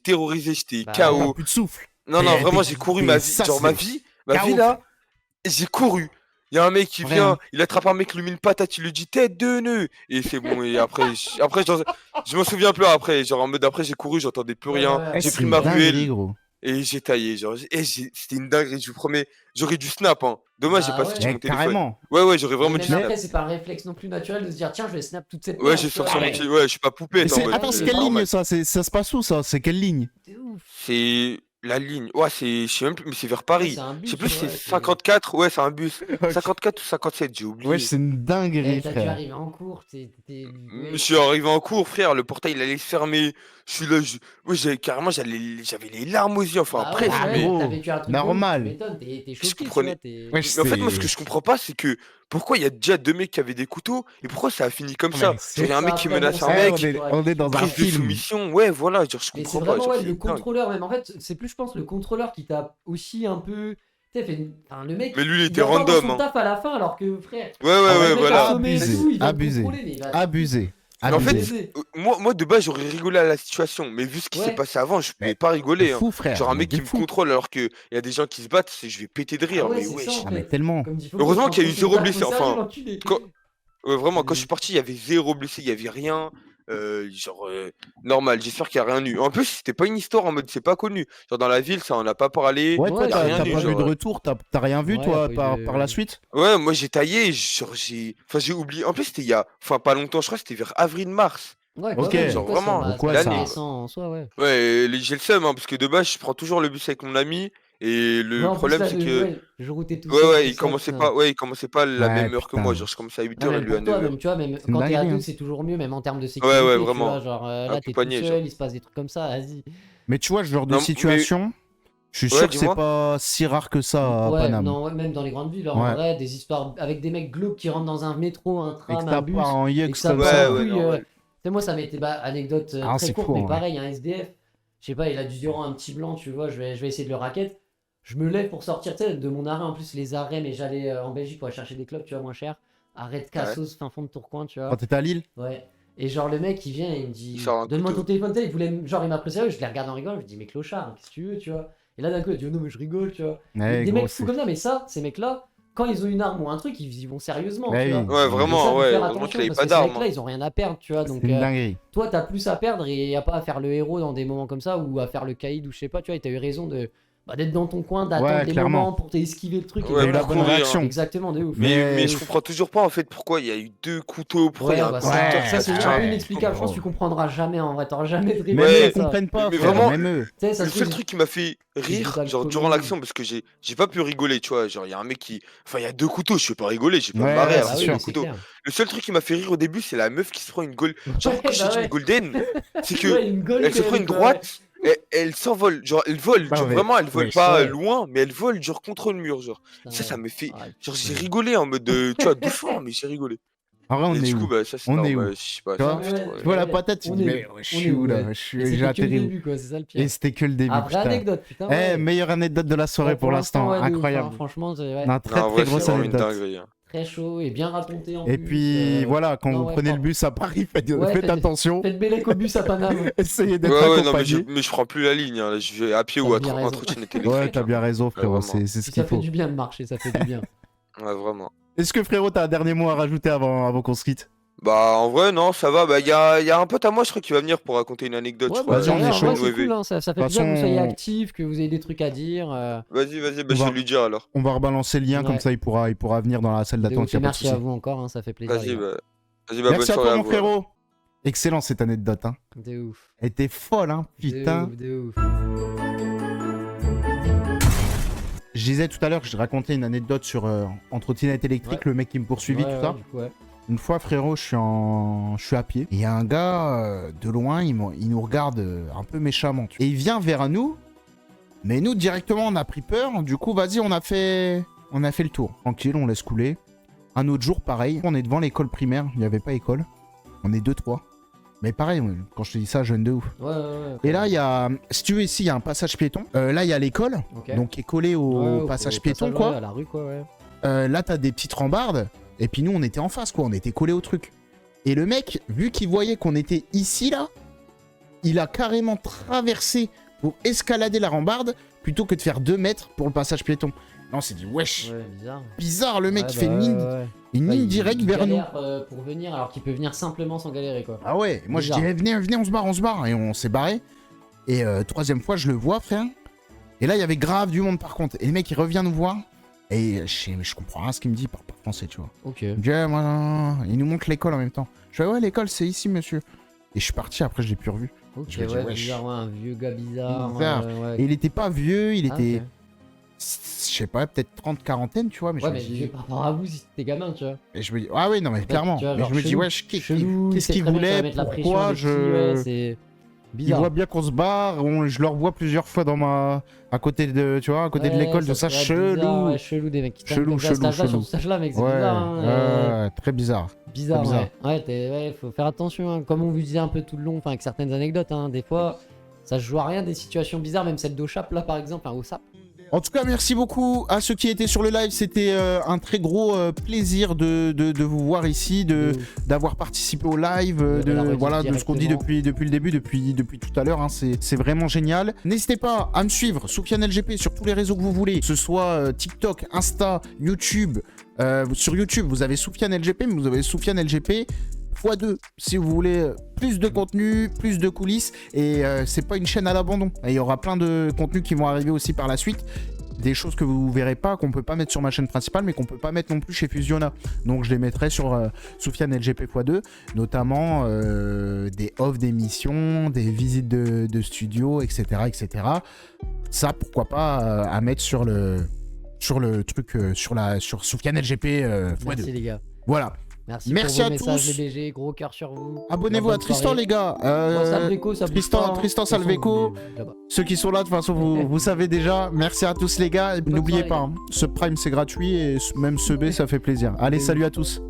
terrorisé. J'étais Bah, T'as KO. plus de souffle. Non, non, Eh, vraiment, t'es- j'ai couru t'es- ma vie. ça, Genre, c'est ma vie KO. là, j'ai couru. Il y a un mec qui Rien. vient, il attrape un mec, lui met une patate, il lui dit tête de nœud. Et c'est bon. Et après, je m'en souviens plus après. Genre, en mode après, j'ai couru, j'entendais plus rien. Ouais, ouais. Eh, J'ai c'est pris une ma dinguerie, ruelle gros. et j'ai taillé. Genre, c'était une dinguerie, je vous promets. J'aurais dû snap, hein. Dommage, j'ai Bah pas ouais. sorti Eh, mon téléphone. carrément. Ouais, j'aurais Et vraiment même dû snap. après, c'est pas un réflexe non plus naturel de se dire tiens, je vais snap toute cette Ouais, merde, j'ai tu vois. sorti mon téléphone. Ouais, je suis pas poupette en mode. Attends, c'est c'est quelle ligne normal. ça? Ça se passe où ça? C'est quelle ligne? C'est ouf. C'est la ligne. Ouais, je sais même plus, mais c'est vers Ouais, Paris. c'est un Je bus, sais plus si c'est ouais, 54. Ouais, c'est un bus. 54 ou 57, j'ai oublié. Ouais, c'est une dinguerie, T'as dû frère. arriver en cours, Je suis arrivé en cours, frère, le portail il allait se fermer. Je suis là, ouais, carrément j'avais les larmes aux yeux, enfin Bah après, ouais, Ah, ouais, gros, t'as vécu un truc normal. de ouf, tu m'étonnes, t'es choqué, tu comprenais. vois, t'es... Ouais, mais en fait, moi ce c'est- que je comprends pas, c'est que pourquoi il y a déjà 2 mecs qui avaient des couteaux et pourquoi ça a fini comme ça? Mais Genre, il y a un ça, mec qui après, menace bon, un ça, mec, on est dans un prise de film. soumission, ouais, voilà, genre je Mais c'est comprends pas. vraiment Genre, ouais, c'est le dingue. contrôleur, même en fait, c'est plus, je pense, le contrôleur qui t'a aussi un peu... Tu sais, enfin, le mec, Mais lui, il était vient pas dans random, son hein. taf à la fin, alors que, frère... Ouais, le mec voilà. assommé et Abusé, tout, il va te abusé, contrôler, mais il va te Abusé. Mais en fait, Abusé. moi de base j'aurais rigolé à la situation, mais vu ce qui Ouais. s'est passé avant, je pouvais Mais pas rigoler. C'est Hein. fou, frère. Genre un mais mec de qui me fou. contrôle alors qu'il y a des gens qui se battent, je vais péter de rire, Ah ouais, mais c'est wesh. ça, en Ah, mais fait. tellement. Comme dit Focus, Heureusement quand qu'il y a eu on zéro tape au blessé, sérieux, enfin, l'enculé. quand- Ouais, vraiment, quand je C'est- suis parti, il y avait 0 blessé, il y avait rien. Normal, j'espère qu'il n'y a rien eu. En plus, c'était pas une histoire en mode c'est pas connu. Genre dans la ville, ça on n'a pas parlé. Ouais, Ouais, toi, y a t'as rien t'as eu, pas vu genre, de retour, t'as rien vu, Ouais, toi, y a pas eu de- par la suite? Ouais, moi j'ai taillé, genre j'ai oublié. En plus, c'était il y a. Enfin, pas longtemps, je crois, c'était vers avril-mars. Ouais, Ok. quand même, Genre quoi, vraiment, bah, donc ouais, c'est ça- intéressant en soi, ouais. Ouais, et j'ai le seum, hein, parce que de base, je prends toujours le bus avec mon ami. Et le Ouais, en plus, problème, là, c'est le- que. ouais, le jour où t'es tout Ouais, seul, ouais, tout il ça, commençait putain. pas, il commençait pas la Ouais, même heure que moi. putain. Genre, je commençais à 8h Ah, et même lui à pour toi, 9h. même, tu vois, même C'est une quand t'es à dinguerie, deux, hein. c'est toujours mieux, même en termes de sécurité, ouais, tu vraiment. vois, genre là, t'es tout Accompagné, seul, genre. il se passe des trucs comme ça, vas-y. Mais tu vois, ce genre de Non, mais- situation, je suis Ouais, sûr que c'est dis-moi. pas si rare que ça à Ouais, Paname. non, ouais, même dans les grandes villes, en Ouais. vrai, des histoires avec des mecs glauques qui rentrent dans un métro, un Et que tram, un ça bus, part en et yeux que ça comme part ça. en Ouais, couille, normal. Tu sais, moi, ça m'était, anecdote Ah, très c'est courte, fou, mais hein. pareil, un SDF, je sais pas, il a du durant un petit blanc, tu vois, je vais essayer de le raquette. Je me lève pour sortir, tu sais, de mon arrêt, en plus, les arrêts, mais j'allais en Belgique pour aller chercher des clopes, tu vois, moins cher. Arrêt de Cassos, fin fond de Tourcoing, tu vois. Quand t'étais à Lille? Ouais. Et genre le mec il vient et il me dit Il sort un donne-moi ton couteau. téléphone, tu sais, il voulait genre il m'a pris sérieux, je l'ai regardé en rigolant, je lui dis mais clochard, hein, qu'est-ce que tu veux, tu vois. Et là d'un coup il dit oh non mais je rigole, tu vois. Ouais, Des gros, mecs fous comme ça, mais ça, ces mecs là, quand ils ont une arme ou un truc, ils y vont sérieusement, Ouais, tu vois. oui. Ouais, Et ça, vraiment, faut ouais. faire Heureusement attention, qu'il avait parce pas que ces d'arme. mecs-là, ils ont rien à perdre, tu vois. c'est Donc une dinguerie. toi t'as plus à perdre et y a pas à faire le héros dans des moments comme ça ou à faire le caïd ou je sais pas, tu vois, et t'as eu raison de d'être dans ton coin, d'attendre Ouais, des clairement. moments pour t'esquiver le truc. et Ouais, de eu la faire bonne courir. réaction. Exactement, de ouf. Mais Mais- je comprends toujours pas en fait pourquoi il y a eu 2 couteaux, pourquoi il y a un bah, conducteur ouais, ça c'est qui un peu ouais, inexplicable, je pense que tu comprendras jamais en vrai, t'auras jamais de Même réponse eux, à ils ça. comprennent pas, Mais frère, vraiment- même eux. Tu sais, ça Le se seul trouve, truc qui m'a fait des rire, d'alcool, genre durant oui. l'action, parce que j'ai pas pu rigoler, tu vois. Genre, il y a un mec qui. Enfin, il y a 2 couteaux, je vais pas rigoler, j'ai pas Ouais, me marrer ouais, à c'est bah faire sûr. oui, 2 c'est couteaux. clair. Le seul truc qui m'a fait rire au début, c'est la meuf qui se prend une gold. Genre, Ouais, quand j'ai bah dit ouais. une golden, c'est que Ouais, une gueule elle se quand prend même, une quoi, droite, elle s'envole. Genre, elle vole. Bah Genre, ouais. vraiment, elle vole Ouais, pas ouais. loin, mais elle vole, genre, contre le mur. Genre, ouais. ça me fait. Ouais. Genre, j'ai rigolé en mode. Tu vois, doucement, mais j'ai rigolé. En vrai, on Et est du où? coup, bah, ça, c'est On est normal. où? Je sais pas. Tu vois ça me fait trop Ouais, Tu vois la ouais, patate, tu on dis, est mais où je On suis est où où, là? ouais. Et J'ai c'était que le atterri où? début, quoi, c'est ça le Et pire. c'était que le début, Ah, vraie putain. anecdote, putain. Eh, ouais. meilleure anecdote de la soirée Ouais, pour l'instant, ouais, de ouf, hein, incroyable. franchement, c'est ouais, Un très Non, en très vrai, c'est grosse vraiment une anecdote. dinguerie. Hein. très chaud et bien raconté en Et plus. puis voilà, quand non, vous ouais, prenez le fort. bus à Paris, faites Ouais, faites attention. Faites Bélec au bus à Paname. Essayez Ouais, d'être ouais, non, mais accompagné. je prends plus la ligne. Hein. Là, je vais à pied T'as ou à bien raison. trottinette Ouais, électrique. t'as hein. bien raison, frérot, vraiment. c'est ce Ça qu'il fait faut. du bien de marcher, ça fait du bien. Ouais, vraiment. Est-ce que frérot, t'as un dernier mot à rajouter avant qu'on se quitte? Bah, en vrai, non, ça va. Bah, y a un pote à moi, je crois, qui va venir pour raconter une anecdote, Ouais, je crois. Vas-y, on est en chaud. vrai, c'est cool, hein, ça fait De toute plaisir que vous soyez façon, actifs, que vous ayez des trucs à dire. Vas-y, bah, On je va- vais lui dire alors. On va rebalancer le lien, comme Ouais. ça il pourra venir dans la salle De d'attente, ouf, y et a pas de merci à souci. vous encore, hein, ça fait plaisir. Vas-y, les gars. bah, vas-y, bah, bonne Merci à soirée toi, à mon vous. alors. frérot. Excellent cette anecdote, hein. De ouf. Elle était folle, hein, putain. De ouf. Je disais tout à l'heure que je racontais une anecdote sur en trottinette électrique, Ouais. le mec qui me poursuivit, Ouais, tout ça. ouais, du coup, ouais. Une fois, frérot, je suis à pied. Et il y a un gars, de loin, il nous regarde un peu méchamment. Et il vient vers nous. Mais nous, directement, on a pris peur. Du coup, vas-y, on a fait le tour. Tranquille, on laisse couler. Un autre jour, pareil. On est devant l'école primaire. Il n'y avait pas école. On est 2-3. Mais pareil, quand je te dis ça, jeune de ouf. Ouais. Et là, il y a... Si tu veux, ici, il y a un passage piéton. Là, il y a l'école. Ok. Donc, qui est collé au Ouais, passage au piéton, passage, quoi. ouais, à la rue, quoi, ouais. Là, t'as des petites rambardes. Et puis nous, on était en face, quoi. On était collés au truc. Et le mec, vu qu'il voyait qu'on était ici, là, il a carrément traversé pour escalader la rambarde plutôt que de faire 2 mètres pour le passage piéton. Là, on s'est dit, wesh, Ouais, bizarre. bizarre, le mec Ouais, qui fait bah, une ligne, ouais. une Ouais, ligne il directe vers nous. galère, pour venir, alors qu'il peut venir simplement sans galérer, quoi. Ah ouais, moi Bizarre. je dis, venez, on se barre. Et on s'est barré. Et 3e fois, je le vois, frère. Et là, il y avait grave du monde, par contre. Et le mec, il revient nous voir. Et je comprends rien ce qu'il me dit, il parle pas français, tu vois. Ok. Il me dit, ouais, moi, non. Il nous montre l'école en même temps. Je fais, ouais, l'école, c'est ici, monsieur. Et je suis parti, après, je l'ai plus revu. Ok, Je me dis, ouais, wesh. bizarre, ouais, un vieux gars bizarre. Bizarre. Ouais. Et il était pas vieux, il Ah, était, ok. je sais pas, peut-être 30, quarantaine, tu vois. Mais Ouais, je me mais dis, vieux par rapport à vous si c'était gamin, tu vois. et je me dis, ah oui, non, mais clairement. tu vois, Mais genre je me dis, chelou, wesh, chelou, il qu'est-ce sait qu'il très bien que ça va voulait, mettre la pression pourquoi des petits, ouais, c'est Il bizarre. voit bien qu'on se barre, je le revois plusieurs fois à côté de, tu vois, à côté de Ouais, l'école, de ça, pourrait être bizarre, chelou. ouais, chelou des mecs qui Chelou, t'aiment comme ça à cet âge-là, chelou. sur cet âge-là, mec, c'est Ouais, bizarre. Hein, ouais, très bizarre. Bizarre, bizarre. ouais. Ouais, faut faire attention, hein. Comme on vous disait un peu tout le long, enfin, avec certaines anecdotes, hein, des fois, ça se joue à rien, des situations bizarres, même celle d'Ochap, là, par exemple, un OSAP. En tout cas, merci beaucoup à ceux qui étaient sur le live. C'était un très gros plaisir de vous voir ici, d'avoir participé au live, voilà, de ce qu'on dit depuis le début, depuis tout à l'heure. Hein, c'est vraiment génial. N'hésitez pas à me suivre, Soufiane LGP, sur tous les réseaux que vous voulez, que ce soit TikTok, Insta, YouTube. Sur YouTube, vous avez Soufiane LGP, mais vous avez Soufiane LGP x2 si vous voulez plus de contenu, plus de coulisses, et c'est pas une chaîne à l'abandon. Il y aura plein de contenus qui vont arriver aussi par la suite, des choses que vous verrez pas, qu'on peut pas mettre sur ma chaîne principale, mais qu'on peut pas mettre non plus chez Fusiona. Donc je les mettrai sur Soufiane LGP x2, notamment des offs d'émissions, des visites de studio, etc., etc. Ça, pourquoi pas à mettre sur le truc, sur Soufiane LGP x2. Merci, les gars. Voilà. Merci Merci pour à vos messages, tous. les BG, gros cœur sur vous. Abonnez-vous La à bonne Tristan, soirée. les gars. Bon, Salveco, ça bouge pas, hein. Tristan De toute façon, Salveco. vous- là-bas. Ceux qui sont là, de toute façon, vous savez déjà. Merci à tous, les gars. Et Bonne n'oubliez soirée, pas, les hein, ce Prime, c'est gratuit. Et même ce B, ça fait plaisir. Allez, salut à tous.